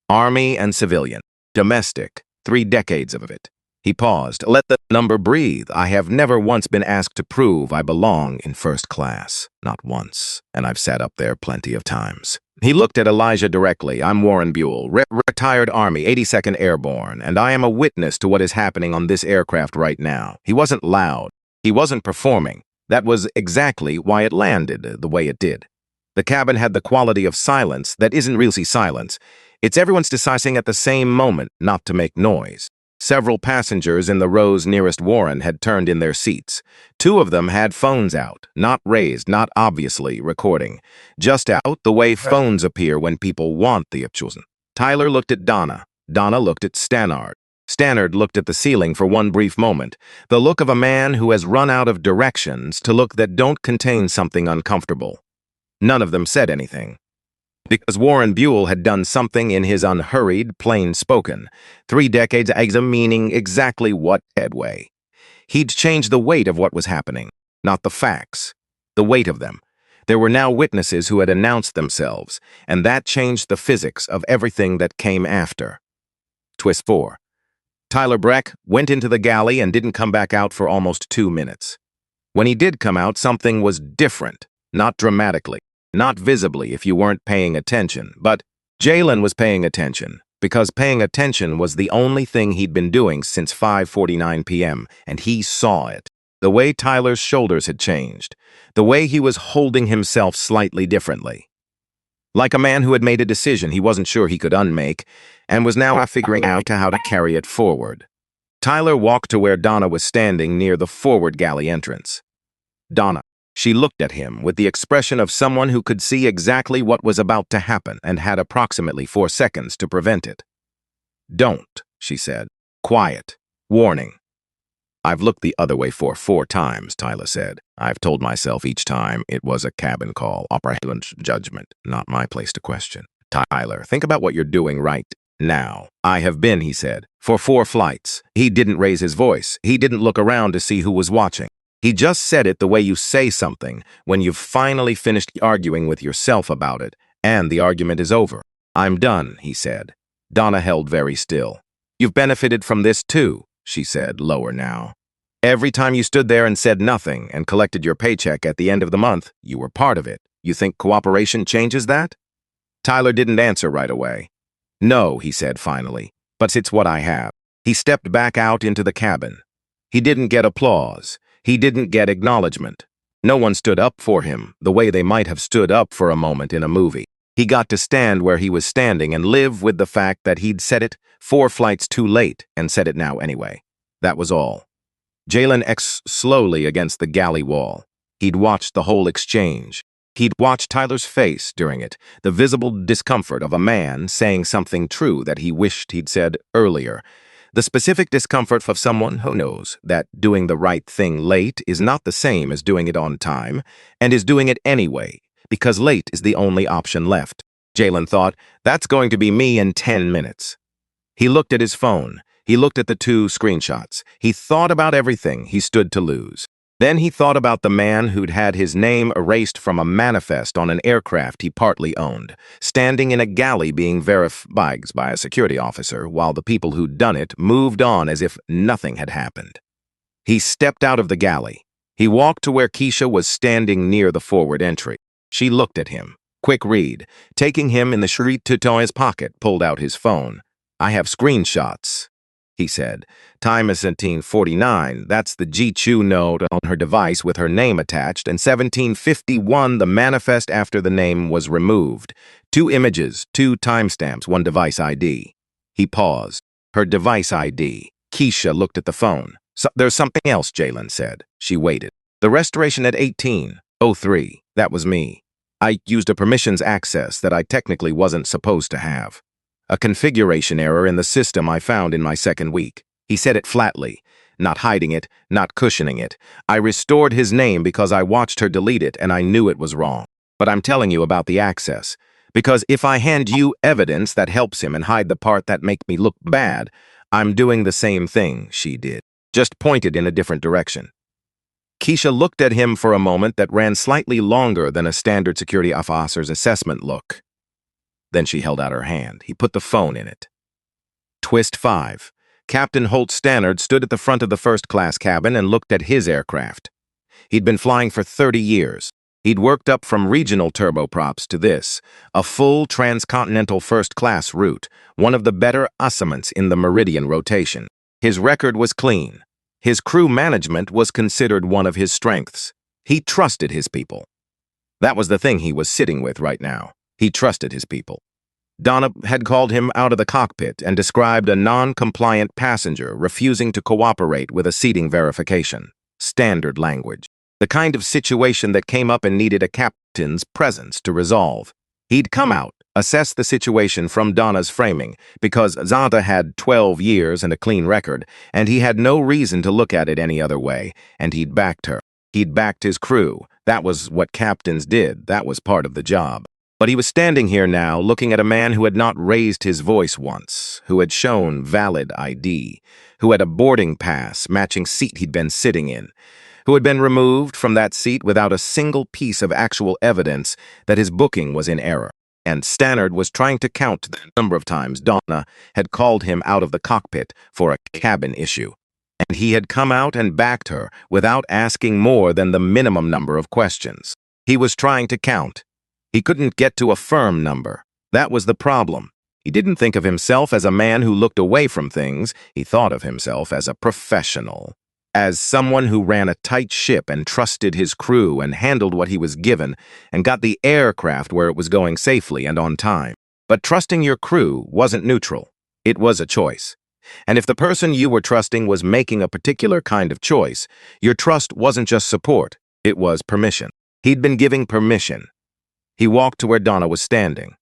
S1: Army and civilian. Domestic. 3 decades of it. He paused. "Let the number breathe. I have never once been asked to prove I belong in first class. Not once. And I've sat up there plenty of times." He looked at Elijah directly. "I'm Warren Buell, retired Army, 82nd Airborne, and I am a witness to what is happening on this aircraft right now." He wasn't loud. He wasn't performing. That was exactly why it landed the way it did. The cabin had the quality of silence that isn't really silence. It's everyone's deciding at the same moment not to make noise. Several passengers in the rows nearest Warren had turned in their seats. 2 of them had phones out, not raised, not obviously recording. Just out the way phones appear when people want the chosen. Tyler looked at Donna. Donna looked at Stannard. Stannard looked at the ceiling for one brief moment, the look of a man who has run out of directions to look that don't contain something uncomfortable. None of them said anything. Because Warren Buell had done something in his unhurried, plain-spoken, 3 decades meaning exactly what headway. He'd changed the weight of what was happening, not the facts, the weight of them. There were now witnesses who had announced themselves, and that changed the physics of everything that came after. Twist 4. Tyler Breck went into the galley and didn't come back out for almost 2 minutes. When he did come out, something was different, not dramatically. Not visibly if you weren't paying attention, but Jalen was paying attention, because paying attention was the only thing he'd been doing since 5:49 p.m., and he saw it. The way Tyler's shoulders had changed, the way he was holding himself slightly differently. Like a man who had made a decision he wasn't sure he could unmake, and was now figuring out how to carry it forward. Tyler walked to where Donna was standing near the forward galley entrance. Donna. She looked at him with the expression of someone who could see exactly what was about to happen and had approximately 4 seconds to prevent it. "Don't," she said. "Quiet. Warning." "I've looked the other way for 4 times, Tyler said. "I've told myself each time it was a cabin call, operational judgment, not my place to question." "Tyler, think about what you're doing right now." "I have been," he said, "for 4 flights. He didn't raise his voice. He didn't look around to see who was watching. He just said it the way you say something when you've finally finished arguing with yourself about it, and the argument is over." "I'm done," he said. Donna held very still. "You've benefited from this too," she said, lower now. "Every time you stood there and said nothing and collected your paycheck at the end of the month, you were part of it. You think cooperation changes that?" Tyler didn't answer right away. "No," he said finally, "but it's what I have." He stepped back out into the cabin. He didn't get applause. He didn't get acknowledgement. No one stood up for him the way they might have stood up for a moment in a movie. He got to stand where he was standing and live with the fact that he'd said it 4 flights too late and said it now anyway. That was all. Jalen X slowly against the galley wall. He'd watched the whole exchange. He'd watched Tyler's face during it, the visible discomfort of a man saying something true that he wished he'd said earlier. The specific discomfort of someone who knows that doing the right thing late is not the same as doing it on time, and is doing it anyway, because late is the only option left. Jalen thought, that's going to be me in 10 minutes. He looked at his phone. He looked at the 2 screenshots. He thought about everything he stood to lose. Then he thought about the man who'd had his name erased from a manifest on an aircraft he partly owned, standing in a galley being verified by a security officer, while the people who'd done it moved on as if nothing had happened. He stepped out of the galley. He walked to where Keisha was standing near the forward entry. She looked at him. Quick read. Taking him in the street to his pocket, pulled out his phone. I have screenshots, he said. Time is 1749. That's the G2 note on her device with her name attached, and 1751, the manifest after the name was removed. 2 images, 2 timestamps, 1 device ID. He paused. Her device ID. Keisha looked at the phone. There's something else, Jalen said. She waited. The restoration at 18:03. That was me. I used a permissions access that I technically wasn't supposed to have. A configuration error in the system I found in my second week. He said it flatly, not hiding it, not cushioning it. I restored his name because I watched her delete it and I knew it was wrong. But I'm telling you about the access. Because if I hand you evidence that helps him and hide the part that make me look bad, I'm doing the same thing she did. Just pointed in a different direction. Keisha looked at him for a moment that ran slightly longer than a standard security officer's assessment look. Then she held out her hand. He put the phone in it. Twist 5. Captain Holt Stannard stood at the front of the first-class cabin and looked at his aircraft. He'd been flying for 30 years. He'd worked up from regional turboprops to this, a full transcontinental first-class route, one of the better assignments in the Meridian rotation. His record was clean. His crew management was considered one of his strengths. He trusted his people. That was the thing he was sitting with right now. He trusted his people. Donna had called him out of the cockpit and described a non-compliant passenger refusing to cooperate with a seating verification. Standard language. The kind of situation that came up and needed a captain's presence to resolve. He'd come out, assess the situation from Donna's framing, because Zanta had 12 years and a clean record, and he had no reason to look at it any other way, and he'd backed her. He'd backed his crew. That was what captains did. That was part of the job. But he was standing here now, looking at a man who had not raised his voice once, who had shown valid ID, who had a boarding pass matching seat he'd been sitting in, who had been removed from that seat without a single piece of actual evidence that his booking was in error. And Stannard was trying to count the number of times Donna had called him out of the cockpit for a cabin issue. And he had come out and backed her without asking more than the minimum number of questions. He was trying to count. He couldn't get to a firm number. That was the problem. He didn't think of himself as a man who looked away from things. He thought of himself as a professional, as someone who ran a tight ship and trusted his crew and handled what he was given and got the aircraft where it was going safely and on time. But trusting your crew wasn't neutral. It was a choice. And if the person you were trusting was making a particular kind of choice, your trust wasn't just support, it was permission. He'd been giving permission. He walked to where Donna was standing.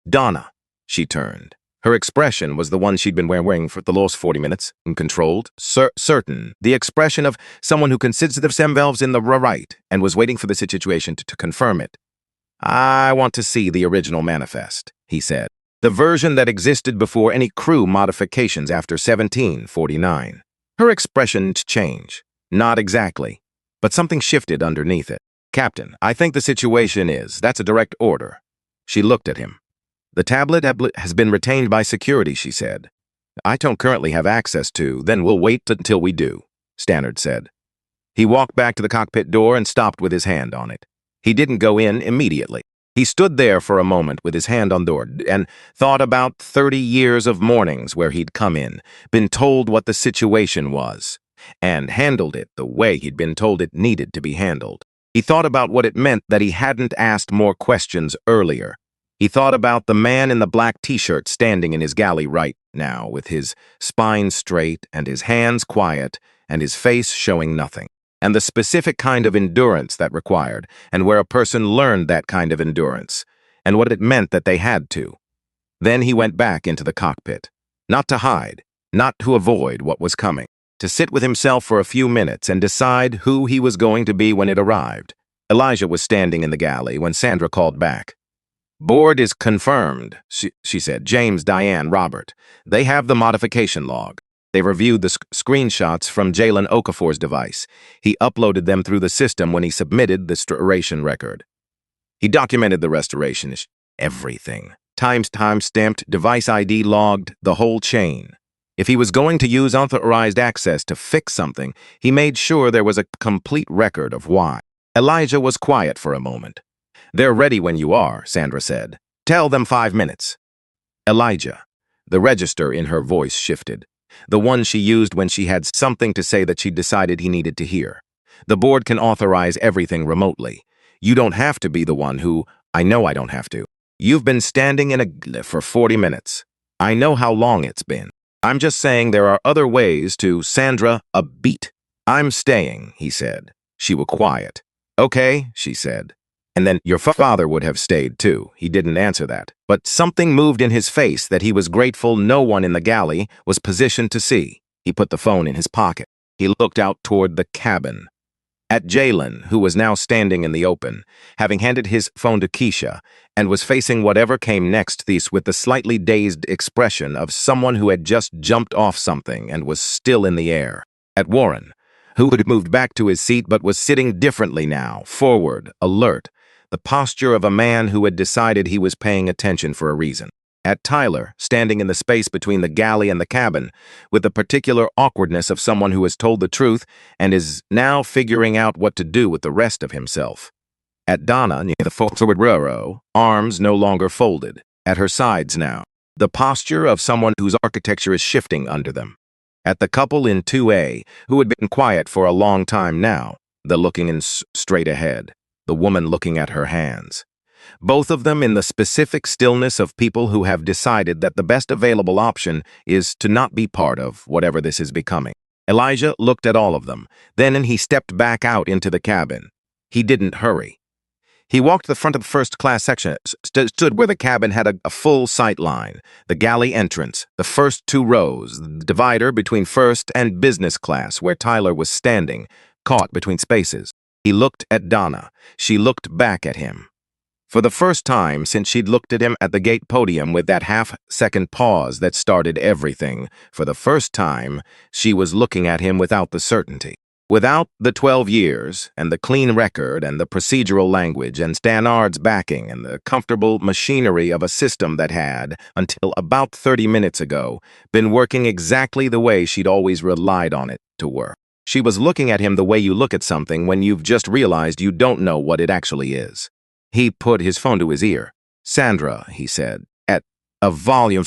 S1: Donna, she turned. Her expression was the one she'd been wearing for the last 40 minutes, controlled, certain, the expression of someone who considers themselves in the right and was waiting for the situation to confirm it. I want to see the original manifest, he said. The version that existed before any crew modifications after 1749. Her expression changed. Not exactly, but something shifted underneath it. Captain, I think the situation is, that's a direct order. She looked at him. The tablet has been retained by security, she said. I don't currently have access to, then we'll wait until we do, Stannard said. He walked back to the cockpit door and stopped with his hand on it. He didn't go in immediately. He stood there for a moment with his hand on the door and thought about 30 years of mornings where he'd come in, been told what the situation was, and handled it the way he'd been told it needed to be handled. He thought about what it meant that he hadn't asked more questions earlier. He thought about the man in the black t-shirt standing in his galley right now, with his spine straight and his hands quiet and his face showing nothing, and the specific kind of endurance that required, and where a person learned that kind of endurance, and what it meant that they had to. Then he went back into the cockpit. Not to hide. not to avoid what was coming, to sit with himself for a few minutes and decide who he was going to be when it arrived. Elijah was standing in the galley when Sandra called back. "Board is confirmed," she said. "James, Diane, Robert. They have the modification log. They reviewed the screenshots from Jalen Okafor's device. He uploaded them through the system when he submitted the restoration record. He documented the restoration, everything. Time-stamped, device ID logged, the whole chain. If he was going to use unauthorized access to fix something, he made sure there was a complete record of why." Elijah was quiet for a moment. "They're ready when you are," Sandra said. "Tell them 5 minutes." Elijah. The register in her voice shifted. The one she used when she had something to say that she decided he needed to hear. "The board can authorize everything remotely. You don't have to be the one who, I know I don't have to. You've been standing in a glyph for 40 minutes. I know how long it's been. I'm just saying there are other ways to." Sandra, a beat. "I'm staying," he said. She was quiet. "Okay," she said. "And then your father would have stayed too." He didn't answer that, but something moved in his face that he was grateful no one in the galley was positioned to see. He put the phone in his pocket. He looked out toward the cabin. At Jalen, who was now standing in the open, having handed his phone to Keisha, and was facing whatever came next with the slightly dazed expression of someone who had just jumped off something and was still in the air. At Warren, who had moved back to his seat but was sitting differently now, forward, alert, the posture of a man who had decided he was paying attention for a reason. At Tyler, standing in the space between the galley and the cabin, with the particular awkwardness of someone who has told the truth and is now figuring out what to do with the rest of himself. At Donna, near the forward row, arms no longer folded, at her sides now, the posture of someone whose architecture is shifting under them. At the couple in 2A, who had been quiet for a long time now, the looking in straight ahead, the woman looking at her hands. Both of them in the specific stillness of people who have decided that the best available option is to not be part of whatever this is becoming. Elijah looked at all of them. Then he stepped back out into the cabin. He didn't hurry. He walked to the front of the first-class section, stood where the cabin had a full sight line, the galley entrance, the first 2 rows, the divider between first and business class, where Tyler was standing, caught between spaces. He looked at Donna. She looked back at him. For the first time since she'd looked at him at the gate podium with that half-second pause that started everything, for the first time, she was looking at him without the certainty. Without the 12 years, and the clean record, and the procedural language, and Stannard's backing, and the comfortable machinery of a system that had, until about 30 minutes ago, been working exactly the way she'd always relied on it to work. She was looking at him the way you look at something when you've just realized you don't know what it actually is. He put his phone to his ear. "Sandra," he said, at a volume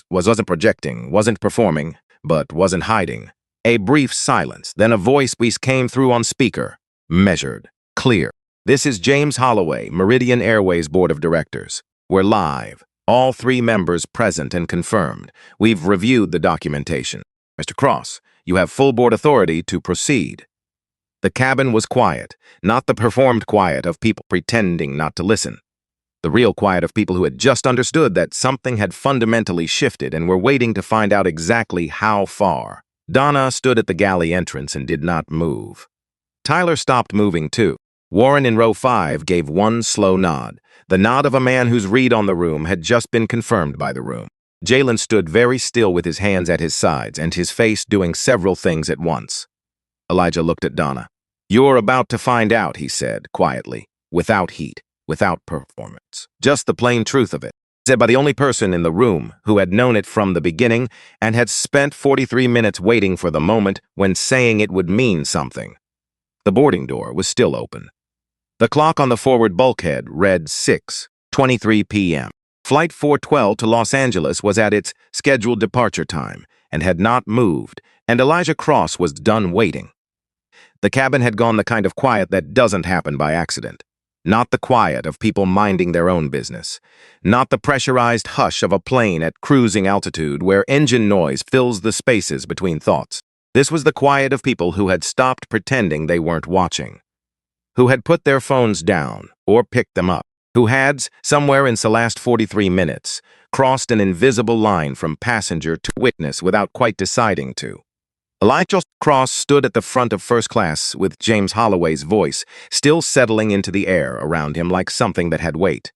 S1: wasn't projecting, wasn't performing, but wasn't hiding. A brief silence, then a voice came through on speaker, measured, clear. "This is James Holloway, Meridian Airways Board of Directors. We're live. All 3 members present and confirmed. We've reviewed the documentation. Mr. Cross, you have full board authority to proceed." The cabin was quiet, not the performed quiet of people pretending not to listen. The real quiet of people who had just understood that something had fundamentally shifted and were waiting to find out exactly how far. Donna stood at the galley entrance and did not move. Tyler stopped moving too. Warren in row 5 gave one slow nod, the nod of a man whose read on the room had just been confirmed by the room. Jalen stood very still with his hands at his sides and his face doing several things at once. Elijah looked at Donna. "You're about to find out," he said, quietly, without heat, without performance. Just the plain truth of it. Said by the only person in the room who had known it from the beginning and had spent 43 minutes waiting for the moment when saying it would mean something. The boarding door was still open. The clock on the forward bulkhead read 6:23 p.m. Flight 412 to Los Angeles was at its scheduled departure time and had not moved, and Elijah Cross was done waiting. The cabin had gone the kind of quiet that doesn't happen by accident. Not the quiet of people minding their own business. Not the pressurized hush of a plane at cruising altitude where engine noise fills the spaces between thoughts. This was the quiet of people who had stopped pretending they weren't watching. Who had put their phones down or picked them up. Who had, somewhere in the last 43 minutes, crossed an invisible line from passenger to witness without quite deciding to. Elijah Cross stood at the front of first class with James Holloway's voice still settling into the air around him like something that had weight.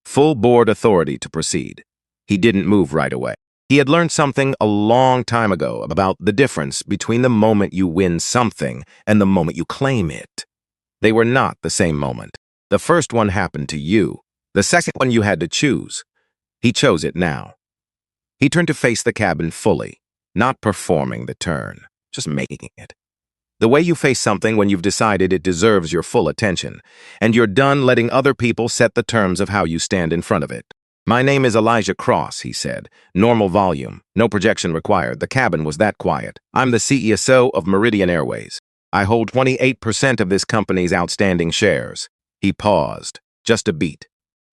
S1: Full board authority to proceed. He didn't move right away. He had learned something a long time ago about the difference between the moment you win something and the moment you claim it. They were not the same moment. The first one happened to you. The second one you had to choose. He chose it now. He turned to face the cabin fully, not performing the turn, just making it. The way you face something when you've decided it deserves your full attention, and you're done letting other people set the terms of how you stand in front of it. "My name is Elijah Cross," he said. Normal volume, no projection required. The cabin was that quiet. "I'm the CEO of Meridian Airways. I hold 28% of this company's outstanding shares." He paused, just a beat.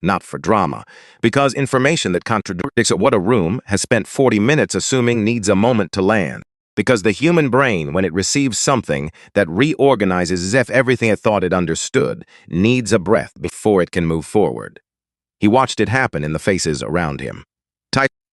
S1: Not for drama, because information that contradicts what a room has spent 40 minutes assuming needs a moment to land. Because the human brain, when it receives something that reorganizes as if everything it thought it understood, needs a breath before it can move forward. He watched it happen in the faces around him.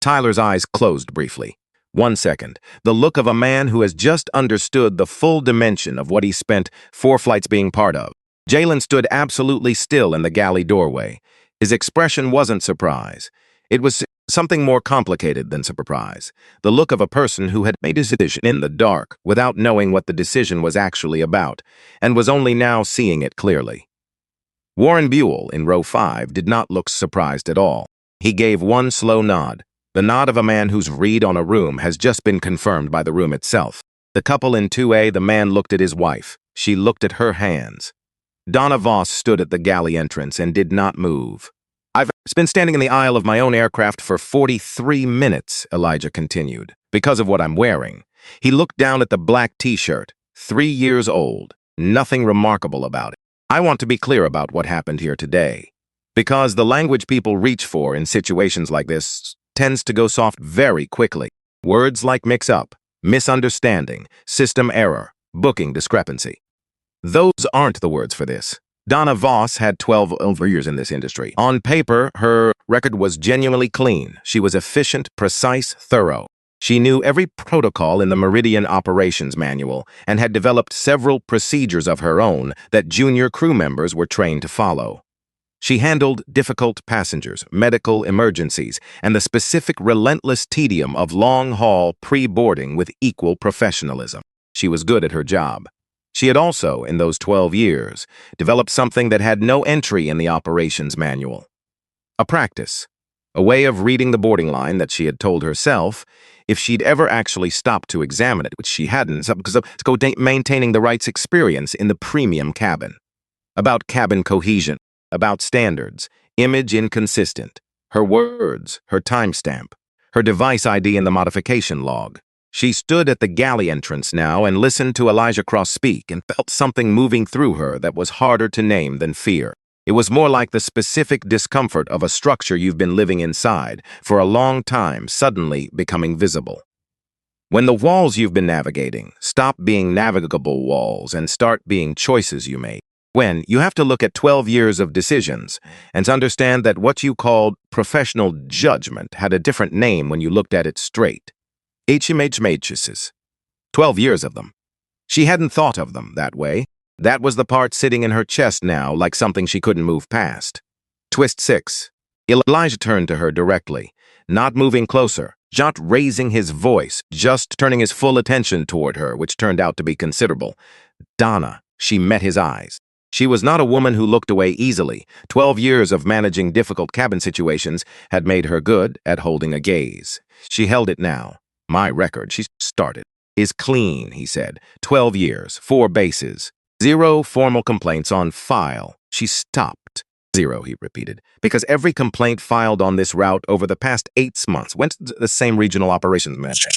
S1: Tyler's eyes closed briefly. 1 second, the look of a man who has just understood the full dimension of what he spent 4 flights being part of. Jalen stood absolutely still in the galley doorway. His expression wasn't surprise. It was something more complicated than surprise. The look of a person who had made a decision in the dark without knowing what the decision was actually about, and was only now seeing it clearly. Warren Buell, in row 5, did not look surprised at all. He gave one slow nod, the nod of a man whose read on a room has just been confirmed by the room itself. The couple in 2A, the man looked at his wife. She looked at her hands. Donna Voss stood at the galley entrance and did not move. "I've been standing in the aisle of my own aircraft for 43 minutes, Elijah continued, "because of what I'm wearing." He looked down at the black t-shirt, 3 years old, nothing remarkable about it. "I want to be clear about what happened here today, because the language people reach for in situations like this tends to go soft very quickly. Words like mix-up, misunderstanding, system error, booking discrepancy. Those aren't the words for this." Donna Voss had 12 years in this industry. On paper, her record was genuinely clean. She was efficient, precise, thorough. She knew every protocol in the Meridian Operations Manual and had developed several procedures of her own that junior crew members were trained to follow. She handled difficult passengers, medical emergencies, and the specific relentless tedium of long-haul pre-boarding with equal professionalism. She was good at her job. She had also, in those 12 years, developed something that had no entry in the operations manual. A practice, a way of reading the boarding line that she had told herself, if she'd ever actually stopped to examine it, which she hadn't, because of maintaining the right experience in the premium cabin. About cabin cohesion, about standards, image inconsistent, her words, her timestamp, her device ID in the modification log. She stood at the galley entrance now and listened to Elijah Cross speak and felt something moving through her that was harder to name than fear. It was more like the specific discomfort of a structure you've been living inside for a long time suddenly becoming visible. When the walls you've been navigating stop being navigable walls and start being choices you make. When you have to look at 12 years of decisions and understand that what you called professional judgment had a different name when you looked at it straight. HMHs. 12 years of them. She hadn't thought of them that way. That was the part sitting in her chest now, like something she couldn't move past. Twist 6. Elijah turned to her directly, not moving closer, not raising his voice, just turning his full attention toward her, which turned out to be considerable. Donna, she met his eyes. She was not a woman who looked away easily. 12 years of managing difficult cabin situations had made her good at holding a gaze. She held it now. "My record," she started, "is clean," he said. 12 years, 4 bases, 0 formal complaints on file. She stopped. 0, he repeated, because every complaint filed on this route over the past 8 months went to the same regional operations manager,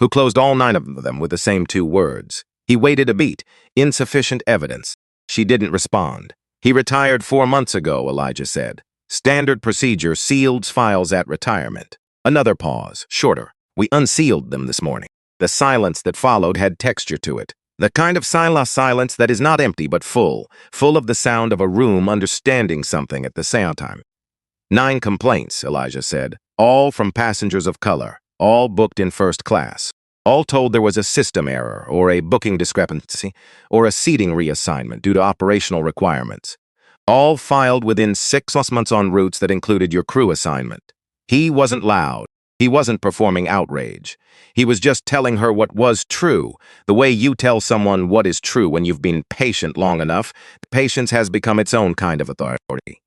S1: who closed all 9 of them with the same 2 words. He waited a beat. Insufficient evidence. She didn't respond. "He retired 4 months ago," Elijah said. "Standard procedure, sealed files at retirement." Another pause, shorter. "We unsealed them this morning." The silence that followed had texture to it. The kind of silence that is not empty but full of the sound of a room understanding something at the same time. 9 complaints, Elijah said. all from passengers of color, all booked in first class. All told there was a system error or a booking discrepancy or a seating reassignment due to operational requirements. All filed within 6 months on routes that included your crew assignment. He wasn't loud. He wasn't performing outrage. He was just telling her what was true, the way you tell someone what is true when you've been patient long enough. Patience has become its own kind of authority.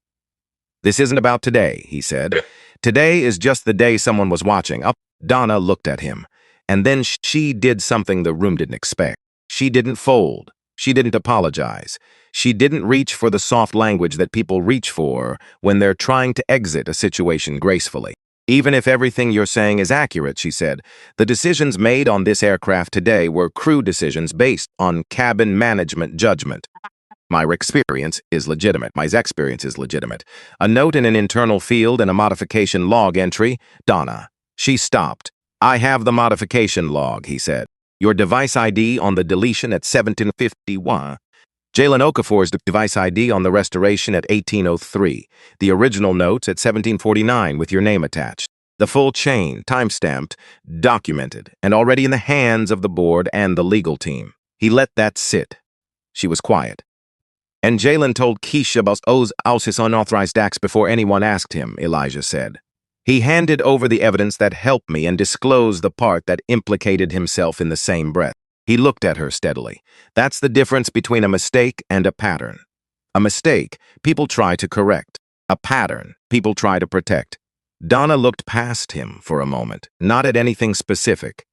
S1: This isn't about today, he said. Today is just the day someone was watching. Donna looked at him, and then she did something the room didn't expect. She didn't fold. She didn't apologize. She didn't reach for the soft language that people reach for when they're trying to exit a situation gracefully. Even if everything you're saying is accurate, she said, the decisions made on this aircraft today were crew decisions based on cabin management judgment. My experience is legitimate. My experience is legitimate. A note in an internal field and a modification log entry. Donna. She stopped. I have the modification log, he said. Your device ID on the deletion at 1751. Jalen Okafor's device ID on the restoration at 1803. The original notes at 1749 with your name attached. The full chain, time-stamped, documented, and already in the hands of the board and the legal team. He let that sit. She was quiet. And Jalen told Keisha about his unauthorized acts before anyone asked him, Elijah said. He handed over the evidence that helped me and disclosed the part that implicated himself in the same breath. He looked at her steadily. That's the difference between a mistake and a pattern. A mistake, people try to correct. A pattern, people try to protect. Donna looked past him for a moment, not at anything specific.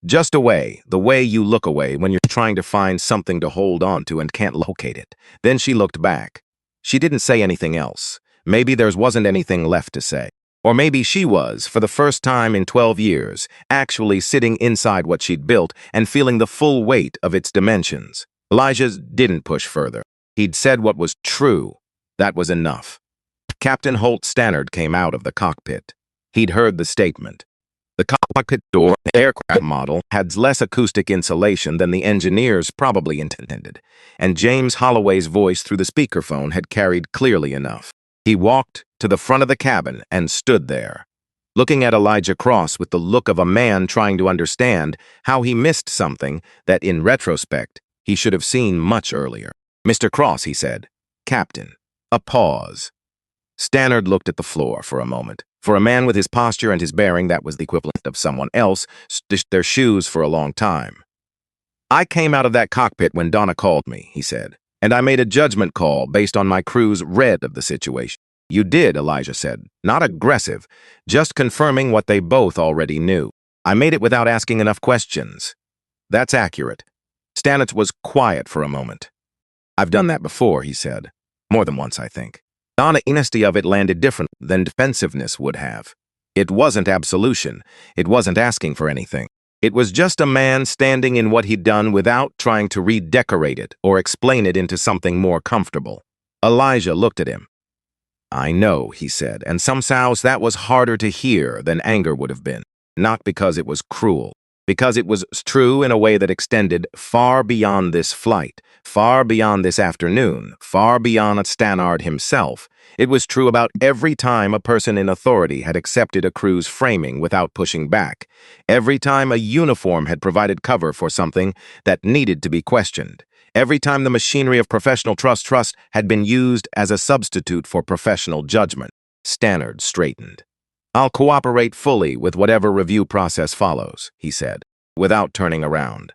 S1: Just away, the way you look away when you're trying to find something to hold on to and can't locate it. Then she looked back. She didn't say anything else. Maybe there wasn't anything left to say. Or maybe she was, for the first time in 12 years, actually sitting inside what she'd built and feeling the full weight of its dimensions. Elijah didn't push further. He'd said what was true. That was enough. Captain Holt Stannard came out of the cockpit. He'd heard the statement. The cockpit door aircraft model had less acoustic insulation than the engineers probably intended, and James Holloway's voice through the speakerphone had carried clearly enough. He walked to the front of the cabin and stood there, looking at Elijah Cross with the look of a man trying to understand how he missed something that, in retrospect, he should have seen much earlier. Mr. Cross, he said. Captain. A pause. Stannard looked at the floor for a moment. For a man with his posture and his bearing, that was the equivalent of someone else stitched their shoes for a long time. I came out of that cockpit when Donna called me, he said, and I made a judgment call based on my crew's read of the situation. You did, Elijah said. Not aggressive, just confirming what they both already knew. I made it without asking enough questions. That's accurate. Stannard was quiet for a moment. I've done that before, he said. More than once, I think. The honesty of it landed different than defensiveness would have. It wasn't absolution. It wasn't asking for anything. It was just a man standing in what he'd done without trying to redecorate it or explain it into something more comfortable. Elijah looked at him. I know, he said, and somehow that was harder to hear than anger would have been. Not because it was cruel, because it was true in a way that extended far beyond this flight, far beyond this afternoon, far beyond Stannard himself. It was true about every time a person in authority had accepted a crew's framing without pushing back, every time a uniform had provided cover for something that needed to be questioned, every time the machinery of professional trust had been used as a substitute for professional judgment. Stannard straightened. I'll cooperate fully with whatever review process follows, he said, without turning around.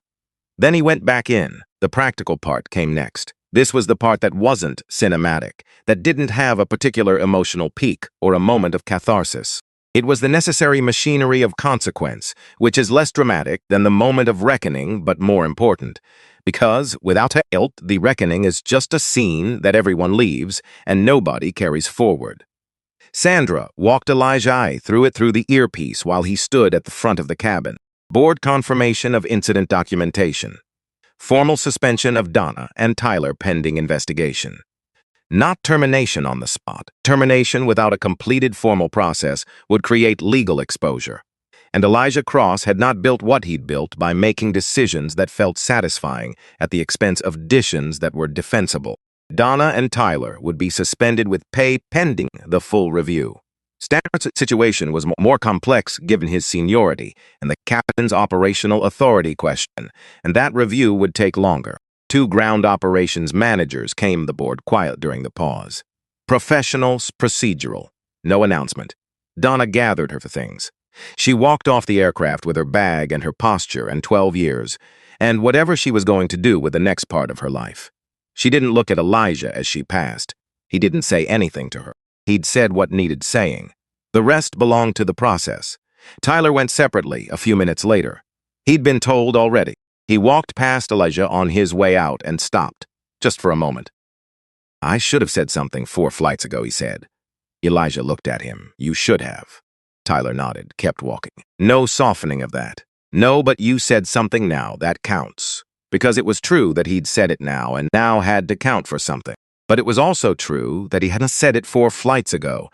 S1: Then he went back in. The practical part came next. This was the part that wasn't cinematic, that didn't have a particular emotional peak or a moment of catharsis. It was the necessary machinery of consequence, which is less dramatic than the moment of reckoning, but more important. Because, without guilt, the reckoning is just a scene that everyone leaves and nobody carries forward. Sandra walked Elijah through the earpiece while he stood at the front of the cabin. Board confirmation of incident documentation. Formal suspension of Donna and Tyler pending investigation. Not termination on the spot. Termination without a completed formal process would create legal exposure. And Elijah Cross had not built what he'd built by making decisions that felt satisfying at the expense of decisions that were defensible. Donna and Tyler would be suspended with pay pending the full review. Stanford's situation was more complex given his seniority and the captain's operational authority question, and that review would take longer. Two ground operations managers came aboard quiet during the pause. Professional, procedural. No announcement. Donna gathered her things. She walked off the aircraft with her bag and her posture and 12 years, and whatever she was going to do with the next part of her life. She didn't look at Elijah as she passed. He didn't say anything to her. He'd said what needed saying. The rest belonged to the process. Tyler went separately a few minutes later. He'd been told already. He walked past Elijah on his way out and stopped, just for a moment. "I should have said something 4 flights ago," he said. Elijah looked at him. "You should have." Tyler nodded, kept walking. "No softening of that. No, but you said something now. That counts." Because it was true that he'd said it now and now had to count for something. But it was also true that he hadn't said it 4 flights ago,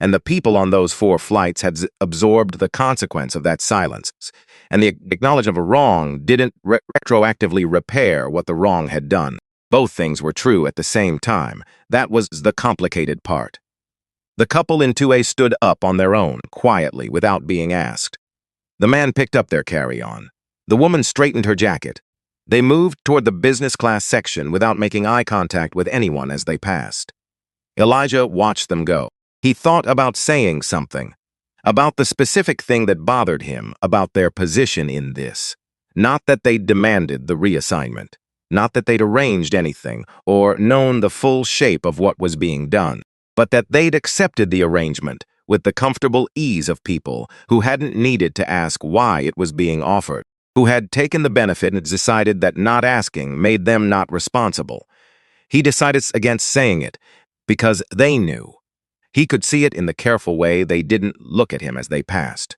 S1: and the people on those 4 flights had absorbed the consequence of that silence, and the acknowledgement of a wrong didn't retroactively repair what the wrong had done. Both things were true at the same time. That was the complicated part. The couple in 2A stood up on their own, quietly, without being asked. The man picked up their carry-on. The woman straightened her jacket. They moved toward the business class section without making eye contact with anyone as they passed. Elijah watched them go. He thought about saying something, about the specific thing that bothered him about their position in this. Not that they'd demanded the reassignment, not that they'd arranged anything or known the full shape of what was being done, but that they'd accepted the arrangement with the comfortable ease of people who hadn't needed to ask why it was being offered, who had taken the benefit and decided that not asking made them not responsible. He decided against saying it because they knew. He could see it in the careful way they didn't look at him as they passed.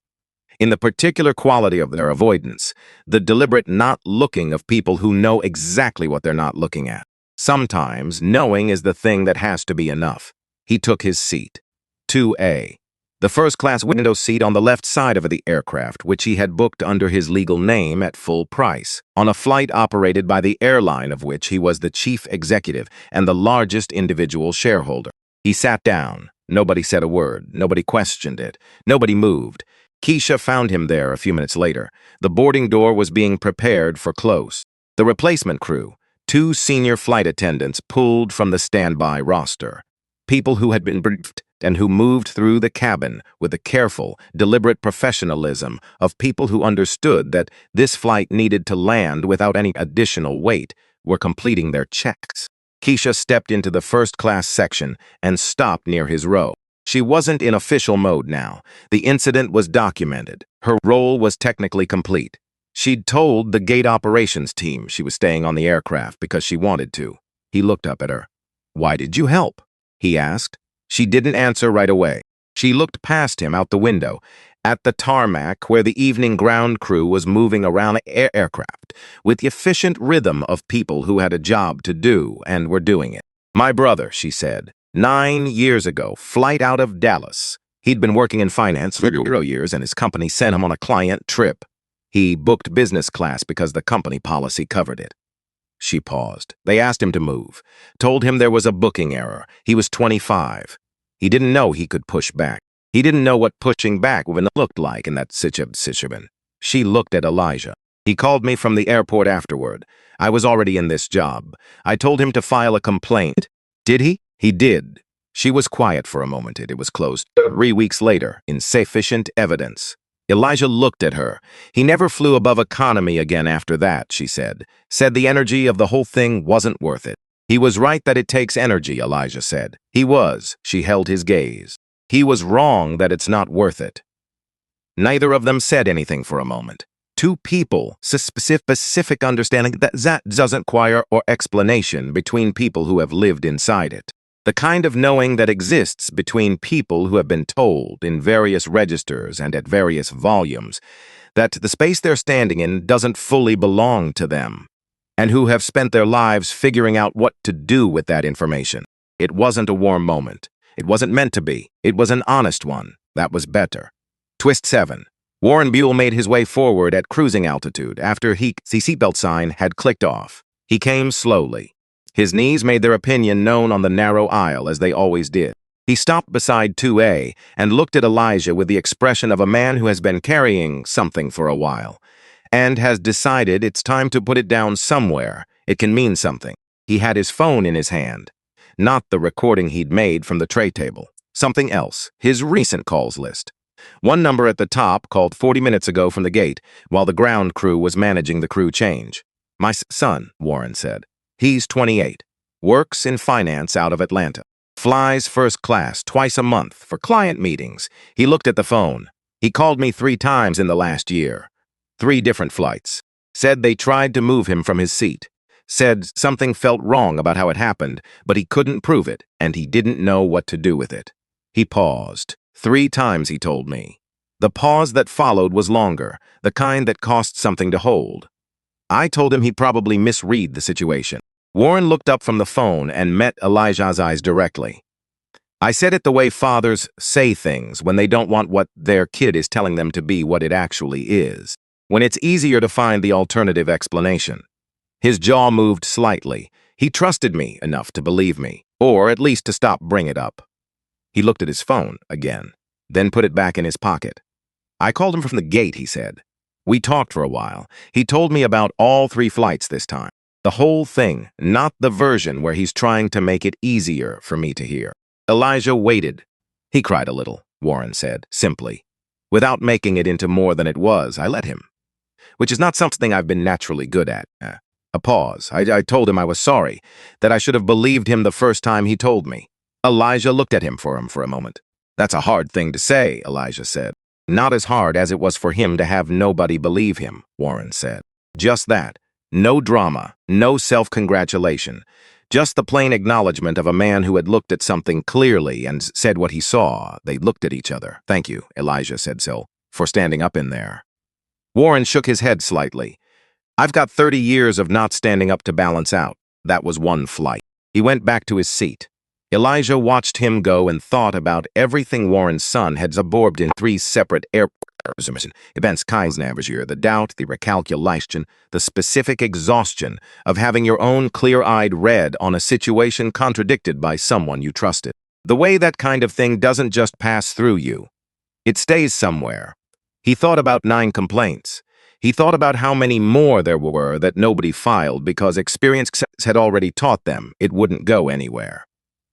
S1: In the particular quality of their avoidance, the deliberate not looking of people who know exactly what they're not looking at. Sometimes knowing is the thing that has to be enough. He took his seat. 2A. The first-class window seat on the left side of the aircraft, which he had booked under his legal name at full price, on a flight operated by the airline of which he was the chief executive and the largest individual shareholder. He sat down. Nobody said a word. Nobody questioned it. Nobody moved. Keisha found him there a few minutes later. The boarding door was being prepared for close. The replacement crew, 2 senior flight attendants, pulled from the standby roster. People who had been briefed and who moved through the cabin with the careful, deliberate professionalism of people who understood that this flight needed to land without any additional weight, were completing their checks. Keisha stepped into the first-class section and stopped near his row. She wasn't in official mode now. The incident was documented. Her role was technically complete. She'd told the gate operations team she was staying on the aircraft because she wanted to. He looked up at her. "Why did you help?" he asked. She didn't answer right away. She looked past him out the window, at the tarmac where the evening ground crew was moving around the aircraft, with the efficient rhythm of people who had a job to do and were doing it. "My brother," she said, 9 years ago, flight out of Dallas. He'd been working in finance for 0 years and his company sent him on a client trip. He booked business class because the company policy covered it." She paused. They asked him to move, told him there was a booking error. He was 25. He didn't know he could push back. He didn't know what pushing back even looked like in that situation. She looked at Elijah. "He called me from the airport afterward. I was already in this job. I told him to file a complaint." "Did he?" "He did." She was quiet for a moment. It was closed 3 weeks later, in sufficient evidence. Elijah looked at her. "He never flew above economy again after that," she said. "Said the energy of the whole thing wasn't worth it." "He was right that it takes energy," Elijah said. "He was." She held his gaze. "He was wrong that it's not worth it." Neither of them said anything for a moment. Two people, specific understanding that doesn't require or explanation between people who have lived inside it. The kind of knowing that exists between people who have been told in various registers and at various volumes that the space they're standing in doesn't fully belong to them, and who have spent their lives figuring out what to do with that information. It wasn't a warm moment. It wasn't meant to be. It was an honest one. That was better. Twist 7. Warren Buell made his way forward at cruising altitude after the seatbelt sign had clicked off. He came slowly. His knees made their opinion known on the narrow aisle as they always did. He stopped beside 2A and looked at Elijah with the expression of a man who has been carrying something for a while and has decided it's time to put it down somewhere. It can mean something. He had his phone in his hand, not the recording he'd made from the tray table. Something else, his recent calls list. One number at the top called 40 minutes ago from the gate while the ground crew was managing the crew change. My son, Warren said. He's 28. Works in finance out of Atlanta. Flies first class twice a month for client meetings. He looked at the phone. He called me 3 times in the last year. 3 different flights. Said they tried to move him from his seat. Said something felt wrong about how it happened, but he couldn't prove it, and he didn't know what to do with it. He paused. 3 times, he told me. The pause that followed was longer, the kind that cost something to hold. I told him he'd probably misread the situation. Warren looked up from the phone and met Elijah's eyes directly. I said it the way fathers say things when they don't want what their kid is telling them to be what it actually is, when it's easier to find the alternative explanation. His jaw moved slightly. He trusted me enough to believe me, or at least to stop bringing it up. He looked at his phone again, then put it back in his pocket. I called him from the gate, he said. We talked for a while. He told me about all 3 flights this time. The whole thing, not the version where he's trying to make it easier for me to hear. Elijah waited. He cried a little, Warren said, simply. Without making it into more than it was, I let him. Which is not something I've been naturally good at. A pause. I told him I was sorry, that I should have believed him the first time he told me. Elijah looked at him for a moment. That's a hard thing to say, Elijah said. Not as hard as it was for him to have nobody believe him, Warren said. Just that. No drama, no self-congratulation. Just the plain acknowledgement of a man who had looked at something clearly and said what he saw. They looked at each other. Thank you, Elijah said so, for standing up in there. Warren shook his head slightly. I've got 30 years of not standing up to balance out. That was one flight. He went back to his seat. Elijah watched him go and thought about everything Warren's son had absorbed in 3 separate events: the doubt, the recalculation, the specific exhaustion of having your own clear-eyed read on a situation contradicted by someone you trusted. The way that kind of thing doesn't just pass through you. It stays somewhere. He thought about 9 complaints. He thought about how many more there were that nobody filed because experience had already taught them it wouldn't go anywhere.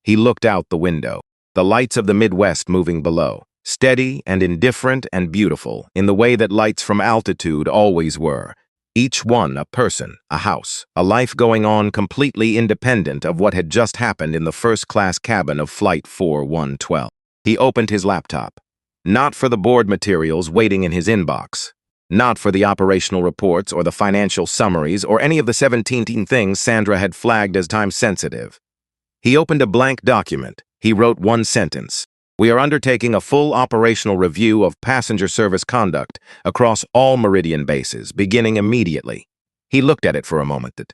S1: He looked out the window, the lights of the Midwest moving below, steady and indifferent and beautiful in the way that lights from altitude always were, each one a person, a house, a life going on completely independent of what had just happened in the first-class cabin of Flight 4112. He opened his laptop, not for the board materials waiting in his inbox, not for the operational reports or the financial summaries or any of the 17 things Sandra had flagged as time-sensitive. He opened a blank document. He wrote 1 sentence. We are undertaking a full operational review of passenger service conduct across all Meridian bases, beginning immediately. He looked at it for a moment.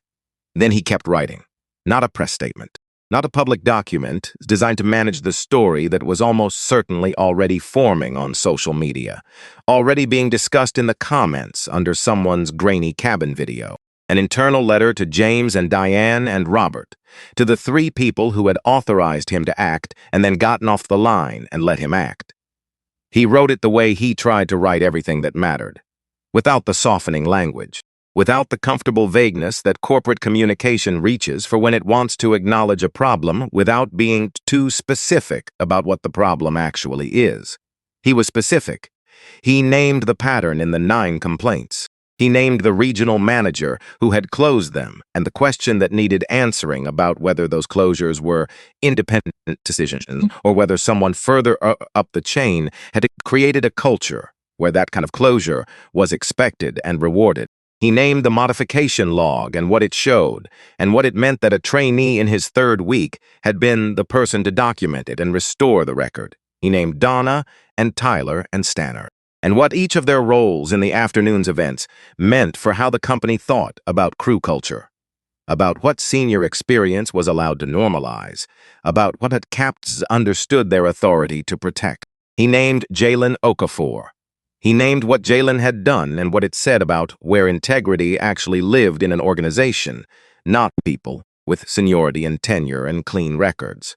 S1: Then he kept writing. Not a press statement. Not a public document designed to manage the story that was almost certainly already forming on social media, already being discussed in the comments under someone's grainy cabin video. An internal letter to James and Diane and Robert, to the 3 people who had authorized him to act and then gotten off the line and let him act. He wrote it the way he tried to write everything that mattered, without the softening language, without the comfortable vagueness that corporate communication reaches for when it wants to acknowledge a problem without being too specific about what the problem actually is. He was specific. He named the pattern in the 9 complaints. He named the regional manager who had closed them and the question that needed answering about whether those closures were independent decisions or whether someone further up the chain had created a culture where that kind of closure was expected and rewarded. He named the modification log and what it showed, and what it meant that a trainee in his 3rd week had been the person to document it and restore the record. He named Donna and Tyler and Stanner, and what each of their roles in the afternoon's events meant for how the company thought about crew culture, about what senior experience was allowed to normalize, about what captains understood their authority to protect. He named Jalen Okafor. He named what Jalen had done and what it said about where integrity actually lived in an organization, not people with seniority and tenure and clean records.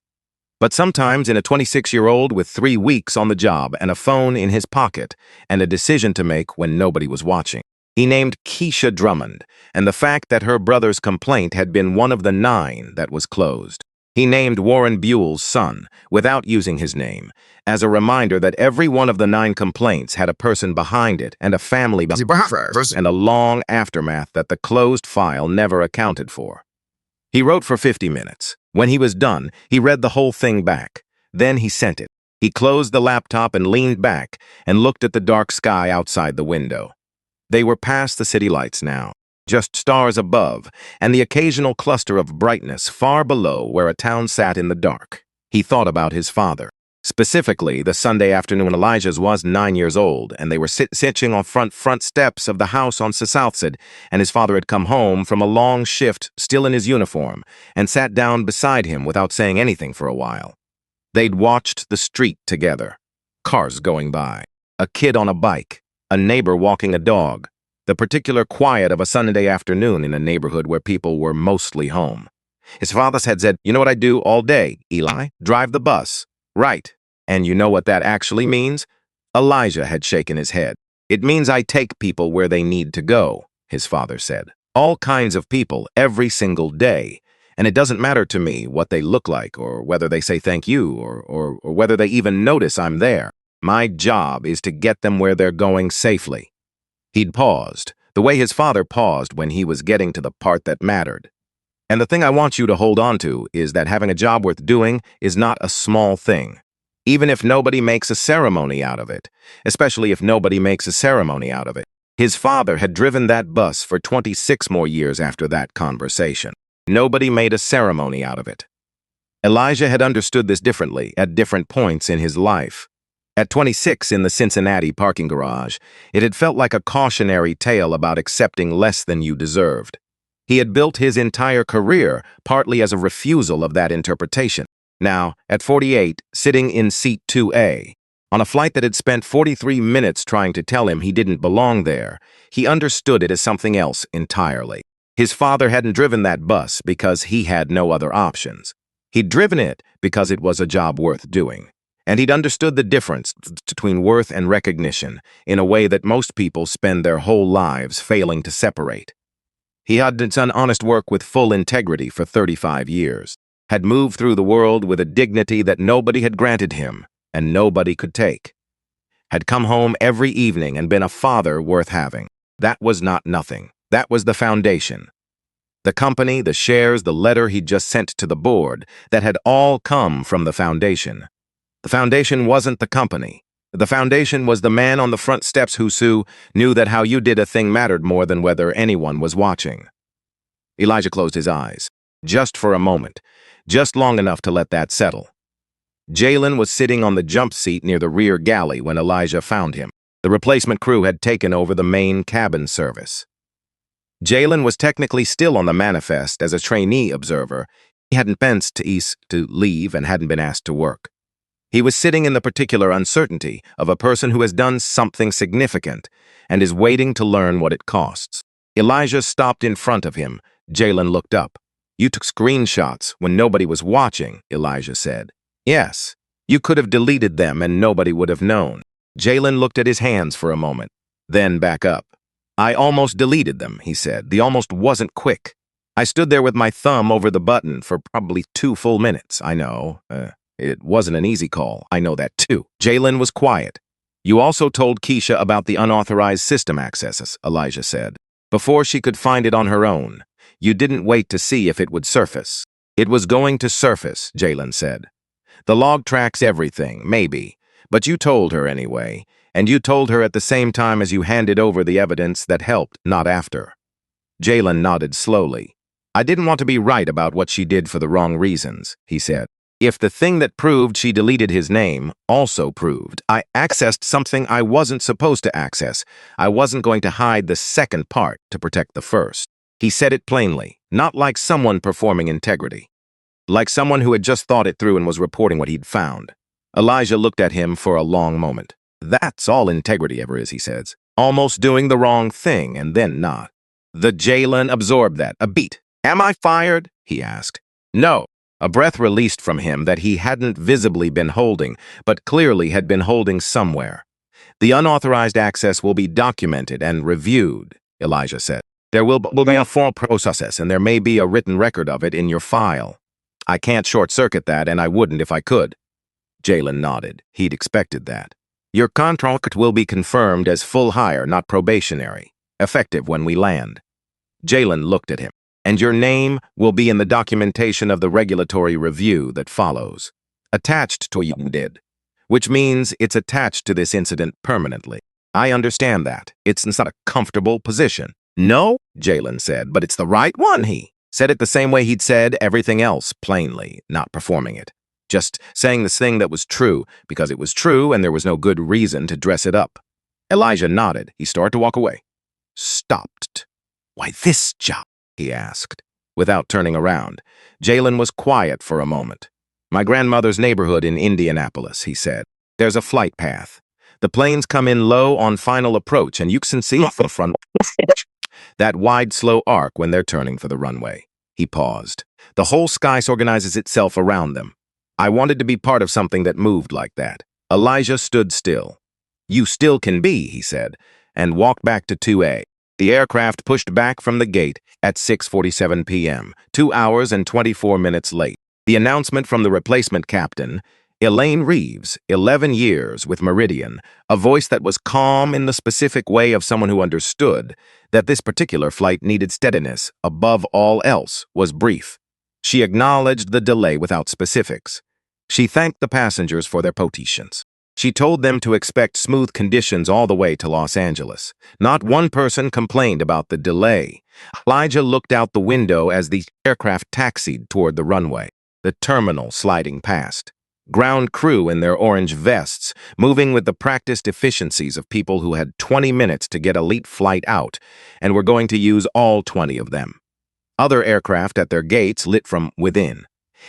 S1: But sometimes in a 26-year-old with 3 weeks on the job and a phone in his pocket and a decision to make when nobody was watching. He named Keisha Drummond, and the fact that her brother's complaint had been one of the 9 that was closed. He named Warren Buell's son, without using his name, as a reminder that every one of the 9 complaints had a person behind it and a family and a long aftermath that the closed file never accounted for. He wrote for 50 minutes. When he was done, he read the whole thing back. Then he sent it. He closed the laptop and leaned back and looked at the dark sky outside the window. They were past the city lights now, just stars above, and the occasional cluster of brightness far below where a town sat in the dark. He thought about his father. Specifically, the Sunday afternoon Elijah's was 9 years old, and they were sitting on front steps of the house on Southside, and his father had come home from a long shift, still in his uniform, and sat down beside him without saying anything for a while. They'd watched the street together. Cars going by, a kid on a bike, a neighbor walking a dog, the particular quiet of a Sunday afternoon in a neighborhood where people were mostly home. His father had said, "You know what I do all day, Eli? Drive the bus." "Right. And you know what that actually means?" Elijah had shaken his head. "It means I take people where they need to go," his father said. "All kinds of people, every single day. And it doesn't matter to me what they look like or whether they say thank you or whether they even notice I'm there. My job is to get them where they're going safely." He'd paused, the way his father paused when he was getting to the part that mattered. "And the thing I want you to hold on to is that having a job worth doing is not a small thing. Even if nobody makes a ceremony out of it, especially if nobody makes a ceremony out of it." His father had driven that bus for 26 more years after that conversation. Nobody made a ceremony out of it. Elijah had understood this differently at different points in his life. At 26 in the Cincinnati parking garage, it had felt like a cautionary tale about accepting less than you deserved. He had built his entire career partly as a refusal of that interpretation. Now, at 48, sitting in seat 2A, on a flight that had spent 43 minutes trying to tell him he didn't belong there, he understood it as something else entirely. His father hadn't driven that bus because he had no other options. He'd driven it because it was a job worth doing. And he'd understood the difference between worth and recognition in a way that most people spend their whole lives failing to separate. He had done honest work with full integrity for 35 years, had moved through the world with a dignity that nobody had granted him and nobody could take, had come home every evening and been a father worth having. That was not nothing. That was the foundation. The company, the shares, the letter he'd just sent to the board, that had all come from the foundation. The foundation wasn't the company. The foundation was the man on the front steps who knew that how you did a thing mattered more than whether anyone was watching. Elijah closed his eyes, just for a moment, just long enough to let that settle. Jalen was sitting on the jump seat near the rear galley when Elijah found him. The replacement crew had taken over the main cabin service. Jalen was technically still on the manifest as a trainee observer. He hadn't been to leave and hadn't been asked to work. He was sitting in the particular uncertainty of a person who has done something significant and is waiting to learn what it costs. Elijah stopped in front of him. Jalen looked up. "You took screenshots when nobody was watching," Elijah said. "Yes. You could have deleted them and nobody would have known." Jalen looked at his hands for a moment, then back up. "I almost deleted them," he said. "The almost wasn't quick. I stood there with my thumb over the button for probably 2 full minutes. I know. It wasn't an easy call. I know that too." Jalen was quiet. "You also told Keisha about the unauthorized system accesses," Elijah said, "before she could find it on her own. You didn't wait to see if it would surface." "It was going to surface," Jalen said. "The log tracks everything, maybe, but you told her anyway, and you told her at the same time as you handed over the evidence that helped, not after." Jalen nodded slowly. "I didn't want to be right about what she did for the wrong reasons," he said. "If the thing that proved she deleted his name also proved I accessed something I wasn't supposed to access, I wasn't going to hide the second part to protect the first." He said it plainly, not like someone performing integrity, like someone who had just thought it through and was reporting what he'd found. Elijah looked at him for a long moment. "That's all integrity ever is," he says. "Almost doing the wrong thing and then not." The Jalen absorbed that, a beat. "Am I fired?" he asked. "No." A breath released from him that he hadn't visibly been holding, but clearly had been holding somewhere. The unauthorized access will be documented and reviewed, Elijah said. There will be a formal process, and there may be a written record of it in your file. I can't short-circuit that, and I wouldn't if I could. Jalen nodded. He'd expected that. Your contract will be confirmed as full hire, not probationary, effective when we land. Jalen looked at him. And your name will be in the documentation of the regulatory review that follows. Attached to you did. Which means it's attached to this incident permanently. I understand that. It's not a comfortable position. No, Jalen said, but it's the right one, he said it the same way he'd said everything else, plainly, not performing it. Just saying this thing that was true, because it was true and there was no good reason to dress it up. Elijah nodded. He started to walk away. Stopped. Why this job? He asked, without turning around. Jalen was quiet for a moment. My grandmother's neighborhood in Indianapolis, he said. There's a flight path. The planes come in low on final approach, and you can see off the front that wide, slow arc when they're turning for the runway. He paused. The whole sky organizes itself around them. I wanted to be part of something that moved like that. Elijah stood still. You still can be, he said, and walked back to 2A. The aircraft pushed back from the gate at 6:47 p.m., 2 hours and 24 minutes late. The announcement from the replacement captain, Elaine Reeves, 11 years with Meridian, a voice that was calm in the specific way of someone who understood that this particular flight needed steadiness above all else, was brief. She acknowledged the delay without specifics. She thanked the passengers for their patience. She told them to expect smooth conditions all the way to Los Angeles. Not one person complained about the delay. Elijah looked out the window as the aircraft taxied toward the runway, the terminal sliding past. Ground crew in their orange vests, moving with the practiced efficiencies of people who had 20 minutes to get a late flight out and were going to use all 20 of them. Other aircraft at their gates lit from within.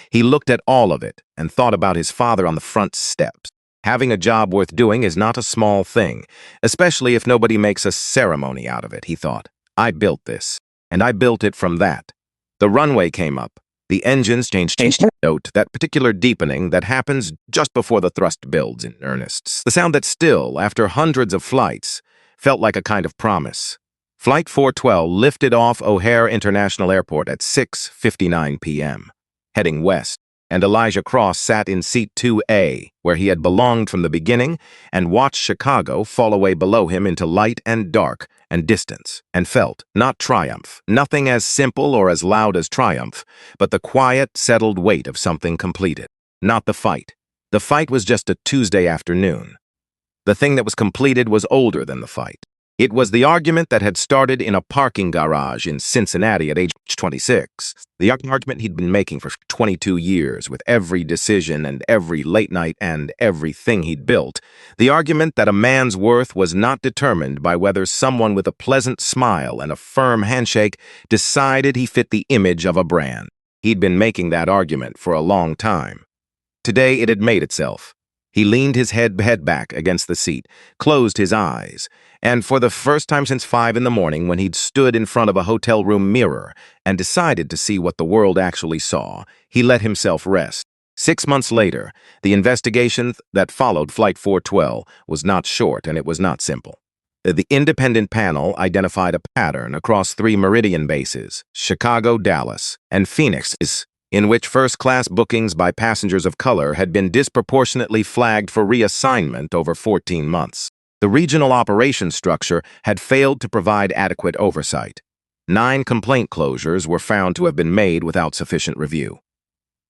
S1: He looked at all of it and thought about his father on the front steps. Having a job worth doing is not a small thing, especially if nobody makes a ceremony out of it, he thought. I built this, and I built it from that. The runway came up. The engines changed. Note that particular deepening that happens just before the thrust builds in earnest. The sound that still, after hundreds of flights, felt like a kind of promise. Flight 412 lifted off O'Hare International Airport at 6:59 p.m., heading west. And Elijah Cross sat in seat 2A, where he had belonged from the beginning, and watched Chicago fall away below him into light and dark and distance, and felt, not triumph, nothing as simple or as loud as triumph, but the quiet, settled weight of something completed. Not the fight. The fight was just a Tuesday afternoon. The thing that was completed was older than the fight. It was the argument that had started in a parking garage in Cincinnati at age 26. The argument he'd been making for 22 years with every decision and every late night and everything he'd built. The argument that a man's worth was not determined by whether someone with a pleasant smile and a firm handshake decided he fit the image of a brand. He'd been making that argument for a long time. Today it had made itself. He leaned his head back against the seat, closed his eyes, and for the first time since 5 in the morning, when he'd stood in front of a hotel room mirror and decided to see what the world actually saw, he let himself rest. 6 months later, the investigation that followed Flight 412 was not short and it was not simple. The independent panel identified a pattern across 3 Meridian bases, Chicago, Dallas, and Phoenix, in which first-class bookings by passengers of color had been disproportionately flagged for reassignment over 14 months. The regional operations structure had failed to provide adequate oversight. 9 complaint closures were found to have been made without sufficient review.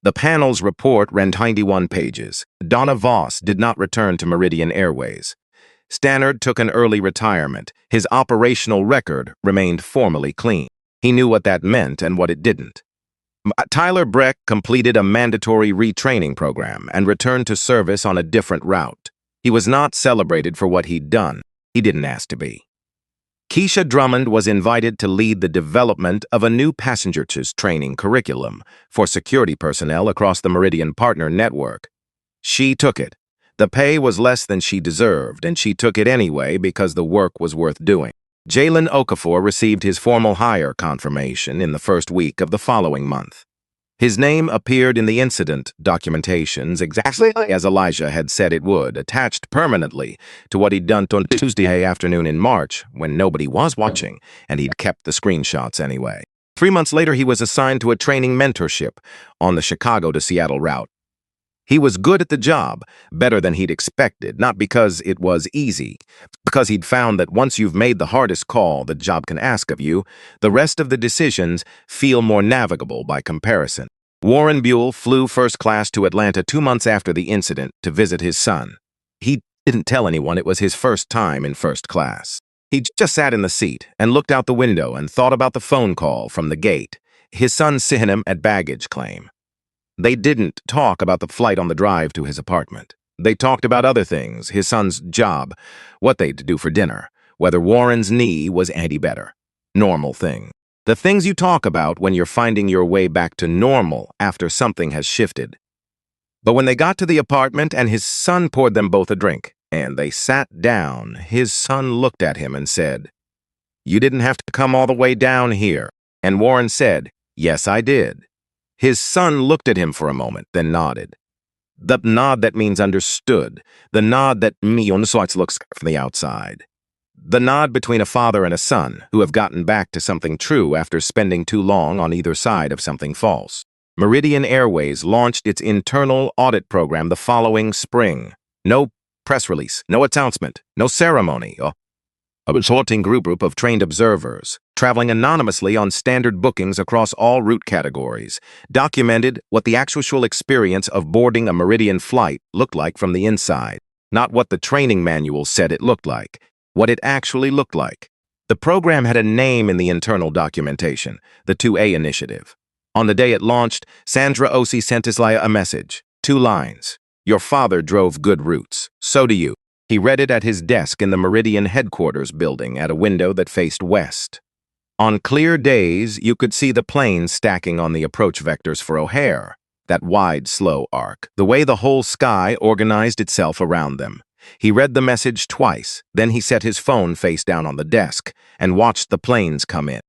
S1: The panel's report ran 91 pages. Donna Voss did not return to Meridian Airways. Stannard took an early retirement. His operational record remained formally clean. He knew what that meant and what it didn't. Tyler Breck completed a mandatory retraining program and returned to service on a different route. He was not celebrated for what he'd done. He didn't ask to be. Keisha Drummond was invited to lead the development of a new passenger training curriculum for security personnel across the Meridian Partner Network. She took it. The pay was less than she deserved, and she took it anyway because the work was worth doing. Jalen Okafor received his formal hire confirmation in the first week of the following month. His name appeared in the incident documentations exactly as Elijah had said it would, attached permanently to what he'd done on Tuesday afternoon in March when nobody was watching, and he'd kept the screenshots anyway. 3 months later, he was assigned to a training mentorship on the Chicago to Seattle route. He was good at the job, better than he'd expected, not because it was easy, because he'd found that once you've made the hardest call the job can ask of you, the rest of the decisions feel more navigable by comparison. Warren Buell flew first class to Atlanta 2 months after the incident to visit his son. He didn't tell anyone it was his first time in first class. He just sat in the seat and looked out the window and thought about the phone call from the gate. His son sent him at baggage claim. They didn't talk about the flight on the drive to his apartment. They talked about other things, his son's job, what they'd do for dinner, whether Warren's knee was any better. Normal thing. The things you talk about when you're finding your way back to normal after something has shifted. But when they got to the apartment and his son poured them both a drink, and they sat down, his son looked at him and said, "You didn't have to come all the way down here." And Warren said, "Yes, I did." His son looked at him for a moment, then nodded. The nod that means understood. The nod that looks from the outside. The nod between a father and a son who have gotten back to something true after spending too long on either side of something false. Meridian Airways launched its internal audit program the following spring. No press release, no announcement, no ceremony. A sorting group of trained observers, traveling anonymously on standard bookings across all route categories, documented what the actual experience of boarding a Meridian flight looked like from the inside, not what the training manual said it looked like, what it actually looked like. The program had a name in the internal documentation, the 2A Initiative. On the day it launched, Sandra Osi sent Isaiah a message, 2 lines. "Your father drove good routes, so do you." He read it at his desk in the Meridian headquarters building at a window that faced west. On clear days, you could see the planes stacking on the approach vectors for O'Hare, that wide, slow arc, the way the whole sky organized itself around them. He read the message twice, then he set his phone face down on the desk and watched the planes come in.